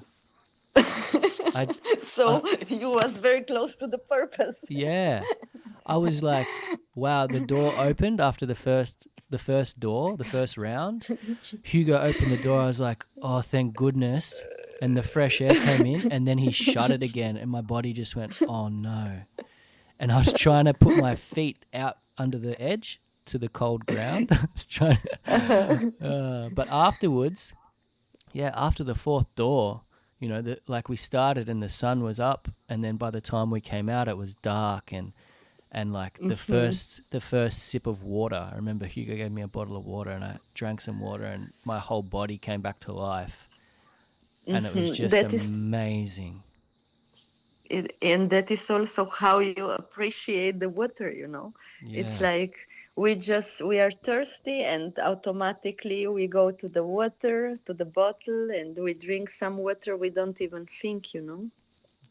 I, So I you was very close to the purpose. yeah, I was like, wow, the door opened after the first door, the first round. Hugo opened the door. I was like, oh, thank goodness. And the fresh air came in, and then he shut it again, and my body just went, oh no. And I was trying to put my feet out under the edge to the cold ground. I was trying but afterwards, yeah, after the fourth door, like we started and the sun was up, and then by the time we came out, it was dark, and like Hmm. the first sip of water, I remember Hugo gave me a bottle of water, and I drank some water, and my whole body came back to life, and it was Hmm. just That is amazing. and that is also how you appreciate the water, you know. It's Yeah. like we are thirsty and automatically we go to the water, to the bottle, and we drink some water we don't even think, you know.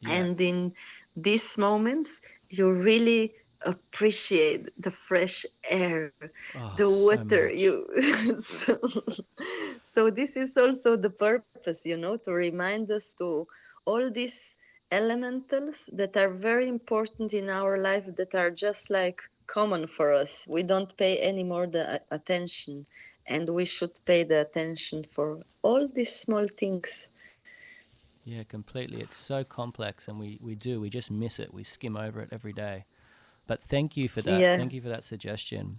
Yeah. And in these moments you really appreciate the fresh air, Oh, the so water much. you so, so this is also the purpose, you know, to remind us to all these elementals that are very important in our life, that are just like common for us. We don't pay any more the attention, and we should pay the attention for all these small things. Yeah, completely. It's so complex, and we just miss it. We skim over it every day. But thank you for that. Yeah. Thank you for that suggestion.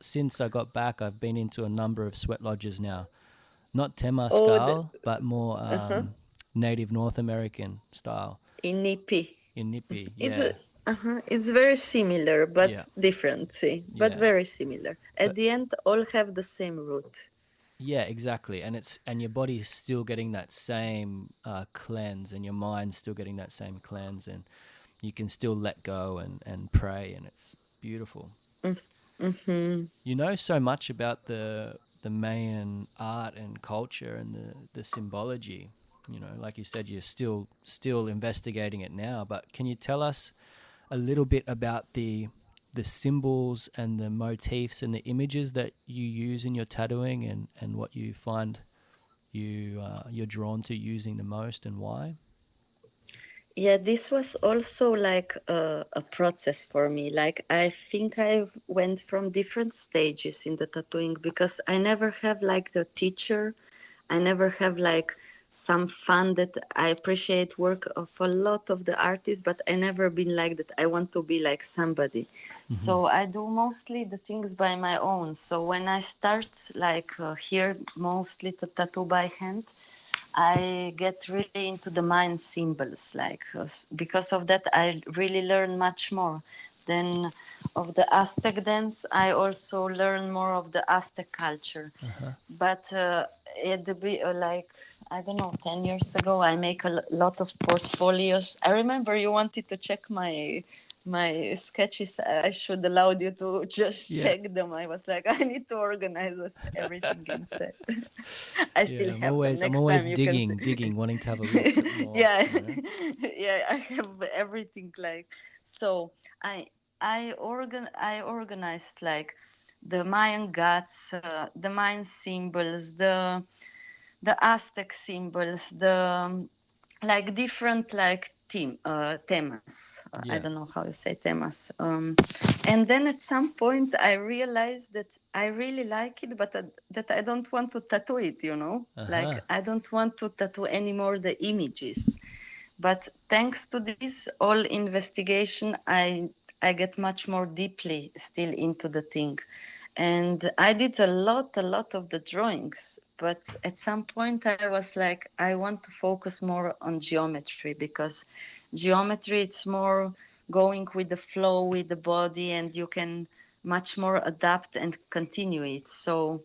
Since I got back, I've been into a number of sweat lodges now. Not Oh, the, Temascal, but more uh-huh. native North American style In Nipi. in Nippy. It's Yeah, it's very similar but yeah, different, see, but yeah. very similar. At But the end, all have the same root. yeah, exactly. And your body's still getting that same cleanse, and your mind's still getting that same cleanse, and you can still let go and pray, and it's beautiful. Mm-hmm. You know so much about the Mayan art and culture and the symbology. Like you said, you're still investigating it now. But can you tell us a little bit about the symbols and the motifs and the images that you use in your tattooing, and what you find you're drawn to using the most, and why? Yeah, this was also like a process for me. Like I think I went from different stages in the tattooing because I never have like the teacher. I never have like some fun that I appreciate work of a lot of the artists, but I never been like that. I want to be like somebody. Hmm. So I do mostly the things by my own. So when I start like here mostly to tattoo by hand, I get really into the mind symbols, like because of that I really learn much more. Then of the Aztec dance, I also learn more of the Aztec culture. Uh-huh. But at the like I don't know, 10 years ago, I make a lot of portfolios. I remember you wanted to check my sketches. I should allowed you to just Yeah. check them. I was like, I need to organize everything inside. I still Yeah, I'm have them. always I'm Next always time you can digging, wanting to have a look at more, yeah, you know? yeah, I have everything like so. I I organized like the Mayan gods, the Mayan symbols, the Aztec symbols, the like different like themas. I Yeah. don't know how you say themas. And then at some point I realized that I really like it, but that I don't want to tattoo it. You know, like Uh-huh. I don't want to tattoo anymore the images. But thanks to this all investigation, I get much more deeply still into the thing, and I did a lot of the drawings. But at some point, I was like, I want to focus more on geometry because geometry it's more going with the flow with the body, and you can much more adapt and continue it. So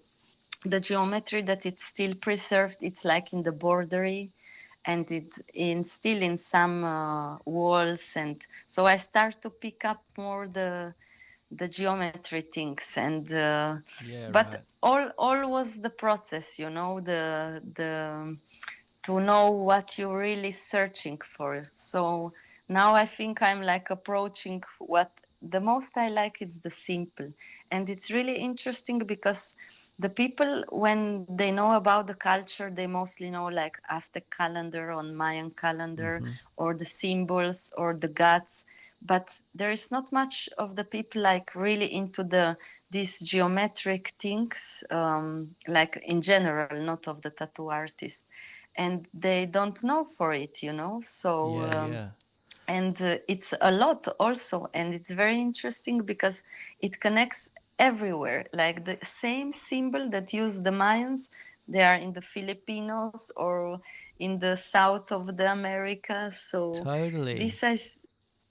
the geometry that it's still preserved, it's like in the bordery and it's in still in some walls, and so I start to pick up more the geometry things, and Yeah, but right. all was the process, you know, the to know what you're really searching for. So now I think I'm like approaching what the most I like is the simple, and it's really interesting because the people, when they know about the culture, they mostly know like Aztec calendar on Mayan calendar, Mm-hmm. or the symbols or the gods. But there is not much of the people like really into these geometric things, like in general, not of the tattoo artists, and they don't know for it, So Yeah, yeah. and it's a lot also, and it's very interesting because it connects everywhere, like the same symbol that use the Mayans, they are in the Filipinos or in the south of the Americas. So Totally. this i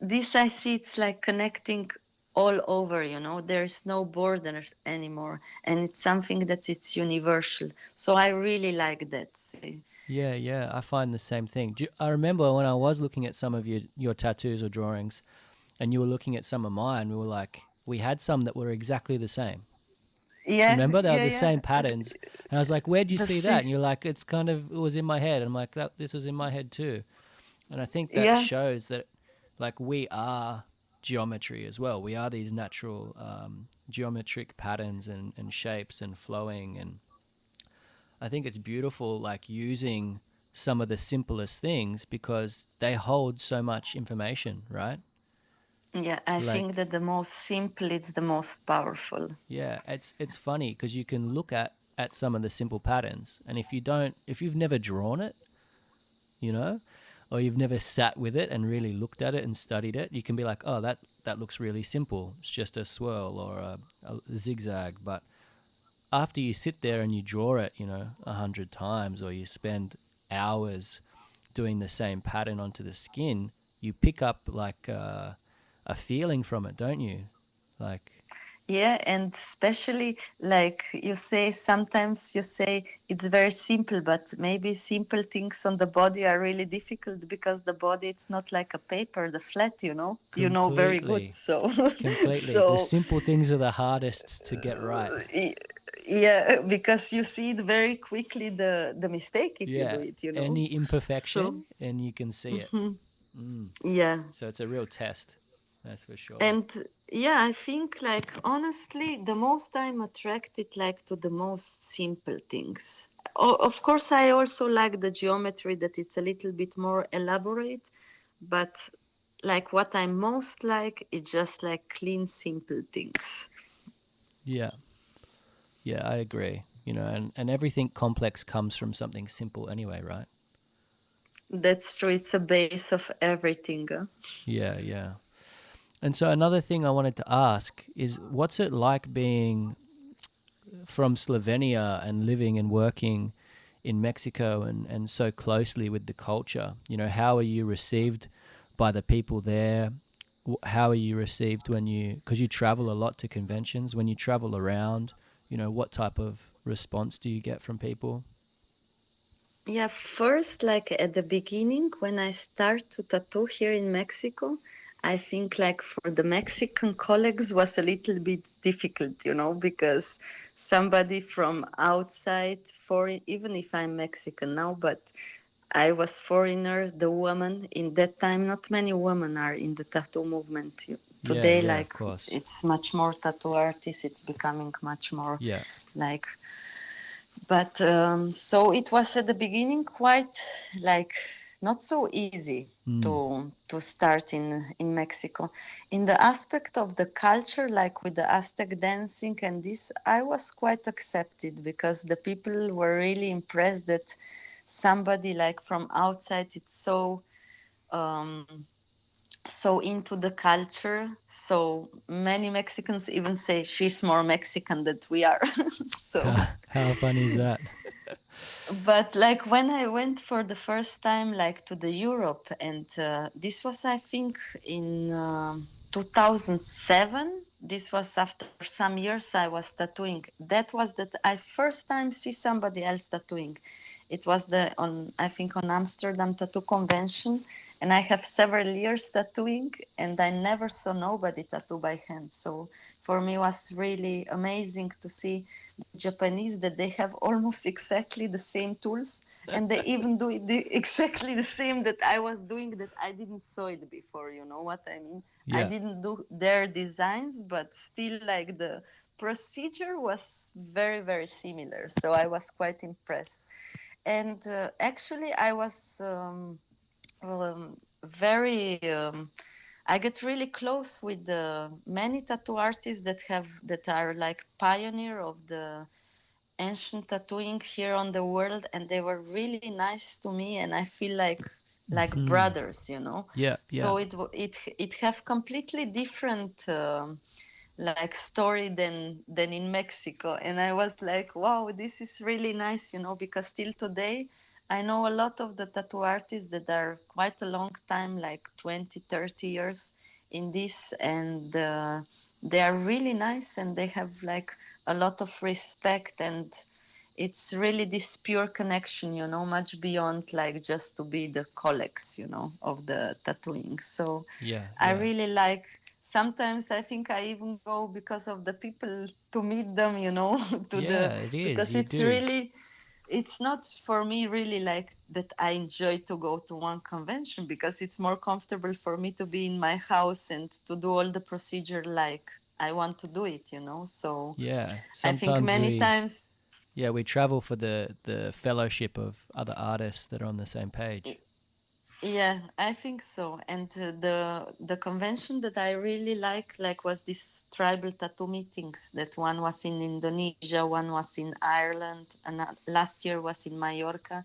this I see, it's like connecting all over, there's no borders anymore, and it's something that it's universal, so I really like that. See. Yeah, yeah. I find the same thing. I remember when I was looking at some of your tattoos or drawings, and you were looking at some of mine. We were like, we had some that were exactly the same. Do you Yeah, remember? They were yeah, the yeah. same patterns. And I was like, where'd you The see that? And same. you're like, it was in my head. I'm like, this was in my head too. And I think that Yeah. shows that, like, we are geometry as well. We are these natural geometric patterns and shapes and flowing. And I think it's beautiful, like, using some of the simplest things because they hold so much information, right? Yeah, I Like, think that the most simple is the most powerful. yeah, it's funny because you can look at some of the simple patterns, and if you've never drawn it, you know, or you've never sat with it and really looked at it and studied it, you can be like, oh, that looks really simple. It's just a swirl or a zigzag. But after you sit there and you draw it, 100 times, or you spend hours doing the same pattern onto the skin, you pick up like a feeling from it, don't you? Like, Yeah, and especially like you say, sometimes you say it's very simple, but maybe simple things on the body are really difficult because the body, it's not like a paper, the flat, very good. completely. So, Completely. The so simple things are the hardest to get right. y- yeah, because you see it very quickly, the mistake if you do Yeah. it. Any So, imperfection and you can see it. mhm, Mm. yeah. So it's a real test. That's for sure. And yeah, I think like honestly, the most I'm attracted like to the most simple things. Of course, I also like the geometry that it's a little bit more elaborate, but like what I most like is just like clean, simple things. Yeah. Yeah, I agree. And everything complex comes from something simple anyway, right? That's true. It's a base of everything. Yeah, yeah. And so another thing I wanted to ask is what's it like being from Slovenia and living and working in Mexico and so closely with the culture? How are you received by the people there? How are you received because you travel a lot to conventions, when you travel around, what type of response do you get from people? Yeah, first, like at the beginning, when I start to tattoo here in Mexico, I think like for the Mexican colleagues was a little bit difficult, because somebody from outside, foreign, even if I'm Mexican now, but I was foreigner, the woman in that time. Not many women are in the tattoo movement Yeah, today. yeah, of Like course. it's much more tattoo artists. It's becoming much more Yeah. like, but so it was at the beginning quite like not so easy Mm. to start in Mexico. In the aspect of the culture, like with the Aztec dancing and this, I was quite accepted because the people were really impressed that somebody like from outside it's um, so into the culture. So many Mexicans even say she's more Mexican than we are. So How funny is that? but like when I went for the first time like to the Europe, and this was I think in 2007. This was after some years I was tattooing. That was that I first time see somebody else tattooing. It was the on I think on Amsterdam Tattoo Convention, and I have several years tattooing, and I never saw nobody tattoo by hand. So for me was really amazing to see Japanese that they have almost exactly the same tools, and they even do it exactly the same that I was doing, that I didn't saw it before. You know what I mean? I Yeah. didn't do their designs, but still like the procedure was very, very similar. So I was quite impressed. And actually, I was very. I get really close with the many tattoo artists that are like pioneer of the ancient tattooing here on the world, and they were really nice to me, and I feel like Hmm. brothers, you know. Yeah, yeah, So it have completely different like story than in Mexico, and I was like, wow, this is really nice, you know, because still today I know a lot of the tattoo artists that are quite a long time, like 20, 30 years in this, and they are really nice, and they have like a lot of respect, and it's really this pure connection, you know, much beyond like just to be the colleagues, you know, of the tattooing. So yeah, I yeah, really like, sometimes I think I even go because of the people to meet them, you know, to the, yeah. It is. because You it's do. really, it's not for me really like that I enjoy to go to one convention, because it's more comfortable for me to be in my house and to do all the procedure like I want to do it, you know. So Yeah. I think Sometimes many we, times, yeah, we travel for the fellowship of other artists that are on the same page. yeah, I think so. And the convention that I really like was this tribal tattoo meetings. That one was in Indonesia, one was in Ireland, and last year was in Mallorca.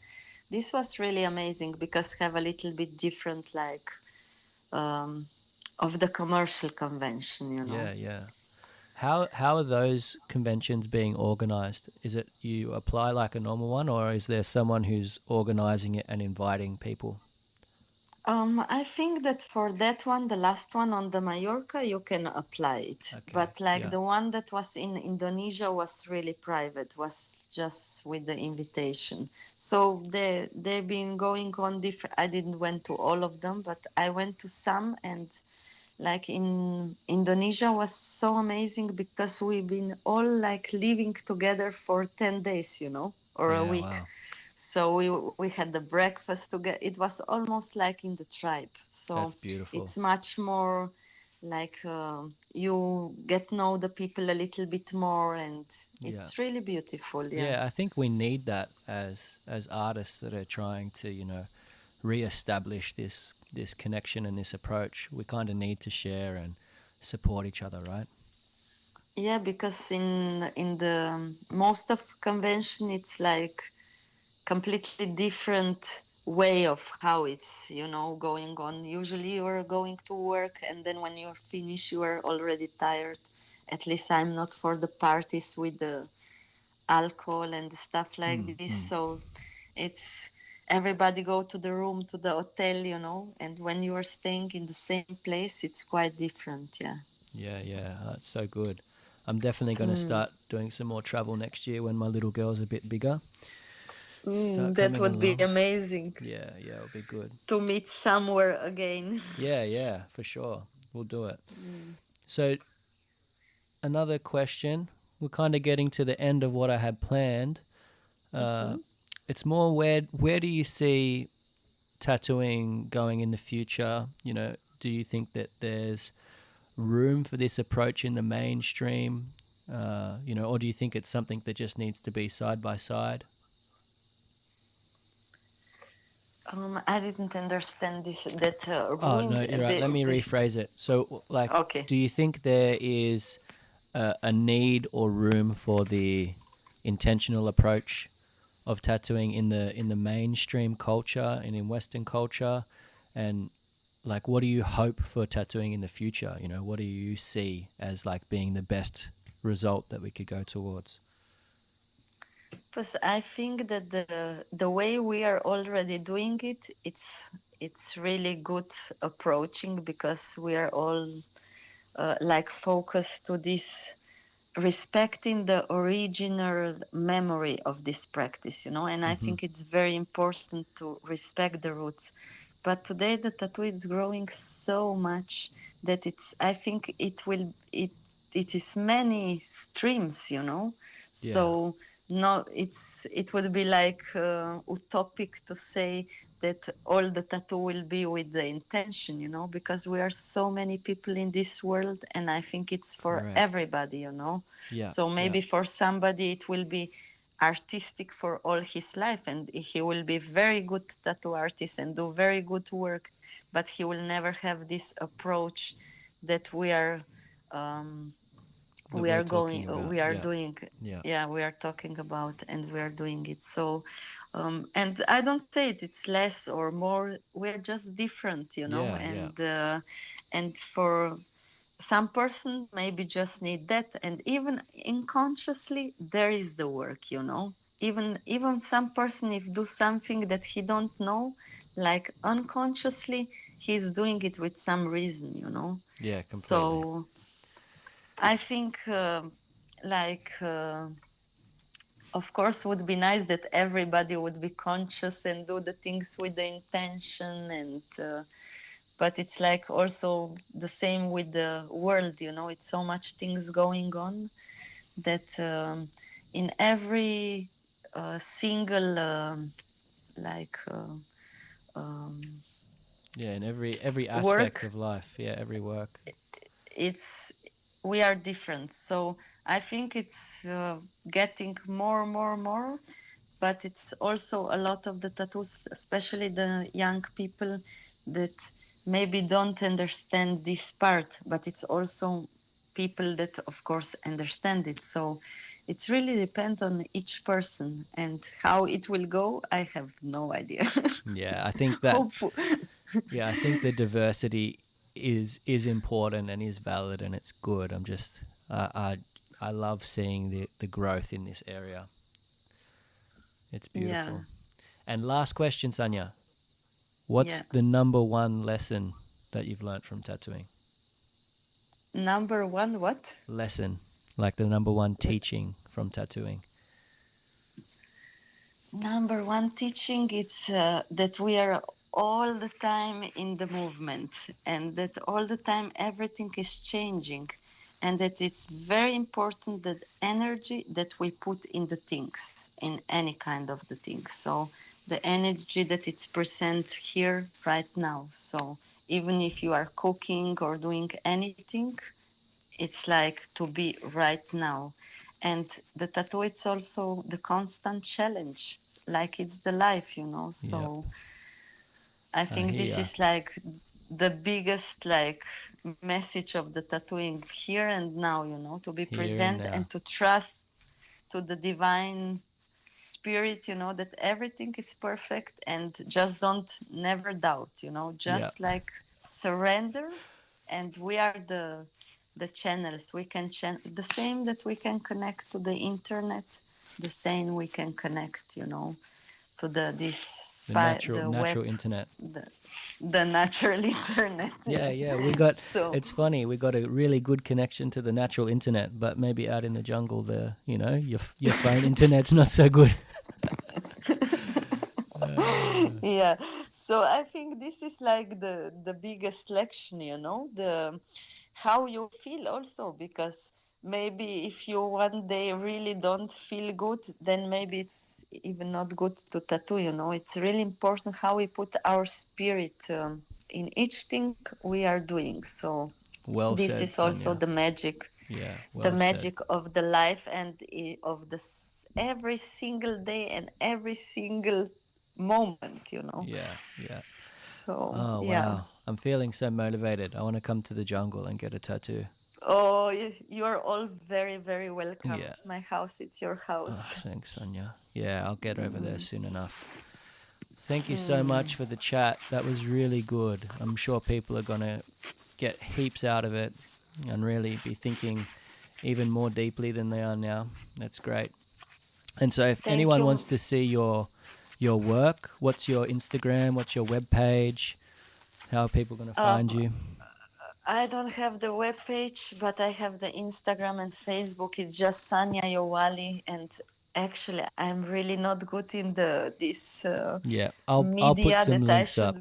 This was really amazing because have a little bit different like um, of the commercial convention, you know. Yeah, yeah. How are those conventions being organized? Is it you apply like a normal one, or is there someone who's organizing it and inviting people? I think that for that one, the last one on the Mallorca, you can apply it. Okay. But like Yeah. the one that was in Indonesia was really private, was just with the invitation. So they've been going on different. I didn't went to all of them, but I went to some, and like in Indonesia was so amazing because we've been all like living together for 10 days, you know, or a Yeah. week. Wow. So we had the breakfast together. It was almost like in the tribe. So That's beautiful. it's much more like you get know the people a little bit more, and Yeah. it's really beautiful. Yeah. Yeah, I think we need that as artists that are trying to, reestablish this connection and this approach. We kind of need to share and support each other, right? Yeah, because in the most of convention, it's like completely different way of how it's, you know, going on. Usually you're going to work, and then when you're finished you are already tired. At least I'm not for the parties with the alcohol and stuff like Mm, this. mm. So it's everybody go to the room, to the hotel, you know, and when you are staying in the same place it's quite different. Yeah. Yeah, yeah, that's so good. I'm definitely going to mm. start doing some more travel next year when my little girl's a bit bigger. Start That coming would be along. amazing Yeah, yeah, it'll be good. to meet somewhere again. Yeah, yeah, for sure. We'll do it. Mm. So, another question. We're kind of getting to the end of what I had planned. Uh, Mhm. it's more where do you see tattooing going in the future? Do you think that there's room for this approach in the mainstream? Or do you think it's something that just needs to be side by side? I didn't understand this. That Oh room. no, you're right. Let me rephrase it. So, like, Okay. do you think there is a need or room for the intentional approach of tattooing in the mainstream culture and in Western culture? And like, what do you hope for tattooing in the future? What do you see as like being the best result that we could go towards? Because I think that the way we are already doing it, it's really good approaching, because we are all like focused to this respecting the original memory of this practice, you know. And I Hmm. think it's very important to respect the roots. But today the tattoo is growing so much that it's, I think it is many streams, you know. Yeah, So no, it would be like utopic to say that all the tattoo will be with the intention, you know, because we are so many people in this world, and I think it's for correct. everybody, you know. Yeah. So Yeah. maybe for somebody it will be artistic for all his life, and he will be very good tattoo artist and do very good work, but he will never have this approach that um, That we we're are going talking about. we are Yeah. doing. Yeah. Yeah, we are talking about, and we are doing it. So and I don't say it's less or more, we're just different, Yeah. Yeah. and for some person maybe just need that, and even unconsciously there is the work, even some person if do something that he don't know, like unconsciously he's doing it with some reason, Yeah. Completely. so I think like of course would be nice that everybody would be conscious and do the things with the intention, and but it's like also the same with the world, it's so much things going on that in every single like um, Yeah. In every aspect work, of life. Yeah. Every work. it's we are different. So I think it's getting more, but it's also a lot of the tattoos, especially the young people that maybe don't understand this part, but it's also people that of course understand it. So it's really depends on each person, and how it will go I have no idea. Yeah. I think that. Hopeful. Yeah. I think the diversity is important and is valid and it's good. I'm just. I love seeing the growth in this area. It's Yeah, beautiful. And last question, Sanya. What's yeah. the number one lesson that you've learned from tattooing? Number one, what? Lesson, like the number one teaching from tattooing. Number one teaching is that we are all the time in the movement, and that all the time everything is changing, and that it's very important that energy that we put in the things, in any kind of the things. So the energy that it's present here right now. So even if you are cooking or doing anything, it's like to be right now. And the tattoo, it's also the constant challenge, like it's the life, Yep. so I I think this hear. is like the biggest like message of the tattooing here and now, to be Here and present now. and to trust to the divine spirit, that everything is perfect, and just don't never doubt, Yep. just like surrender, and we are the channels. We can the same that we can connect to the internet, the same we can connect, to this The natural the web, natural internet. the the natural internet. Yeah, yeah. We got. So It's funny. We got a really good connection to the natural internet, but maybe out in the jungle, your phone internet's not so good. yeah, so I think this is like the biggest lection, the how you feel also, because maybe if you one day really don't feel good, then maybe it's even not good to tattoo, it's really important how we put our spirit in each thing we are doing. So Well this said, is also Sanya. the magic, Yeah. the Well said. magic of the life, and of the every single day and every single moment, Yeah. Yeah. so Oh yeah. wow. I'm feeling so motivated. I want to come to the jungle and get a tattoo. Oh, you are all very, very welcome. Yeah. My house, it's your house. Oh, thanks, Sonia. Yeah, I'll get over there Mm. soon enough. Thank you so Mm. much for the chat. That was really good. I'm sure people are going to get heaps out of it and really be thinking even more deeply than they are now. That's great. And so if Thank anyone you. wants to see your work, what's your Instagram, what's your webpage? How are people going to find Um, you? I don't have the web page, but I have the Instagram and Facebook. It's just Sanya Youalli, and actually, I'm really not good in this Yeah, I'll put media. some That I links up.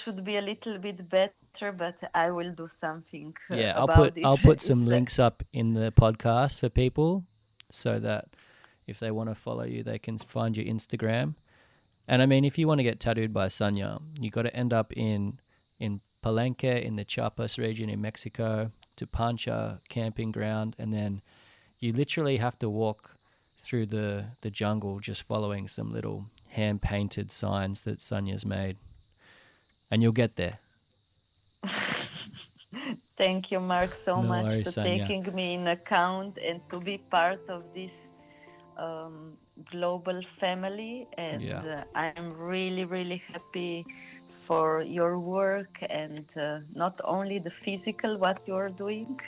should be a little bit better, but I will do something Yeah, about it. I'll put some It's links up in the podcast for people so that if they want to follow you, they can find your Instagram. And I mean, if you want to get tattooed by Sanya, you got to end up in Palenque in the Chiapas region in Mexico, to Pancha camping ground, and then you literally have to walk through the jungle just following some little hand-painted signs that Sanya's made. And you'll get there. Thank you, Mark, so No much worries, for Sanya. taking me in account and to be part of this global family. And I'm really, really happy for your work and not only the physical, what you're doing.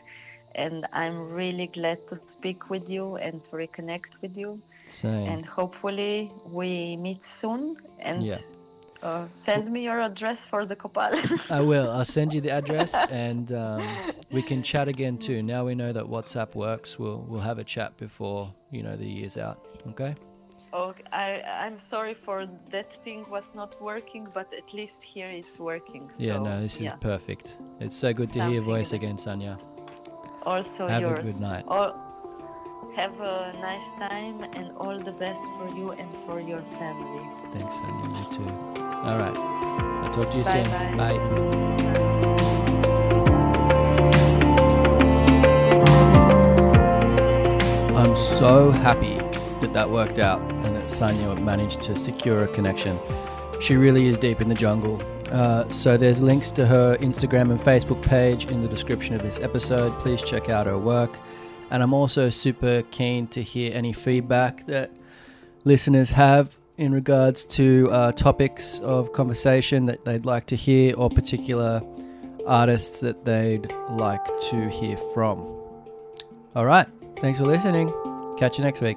And I'm really glad to speak with you and to reconnect with you. Same. And hopefully we meet soon. And send me your address for the Kopal. I will. I'll send you the address, and we can chat again too. Now we know that WhatsApp works. We'll have a chat before the year's out. Okay. Okay. I'm sorry for that thing was not working, but at least here it's working. Yeah. So, No, this is perfect. It's so good to hear your voice again, Sanya. Also, have a good night. Have a nice time and all the best for you and for your family. Thanks, Sanya. You too. All right. I'll talk to you Bye soon. bye. Bye. I'm so happy that worked out and that Sanya managed to secure a connection. She really is deep in the jungle. So there's links to her Instagram and Facebook page in the description of this episode. Please check out her work. And I'm also super keen to hear any feedback that listeners have in regards to topics of conversation that they'd like to hear, or particular artists that they'd like to hear from. All right. Thanks for listening. Catch you next week.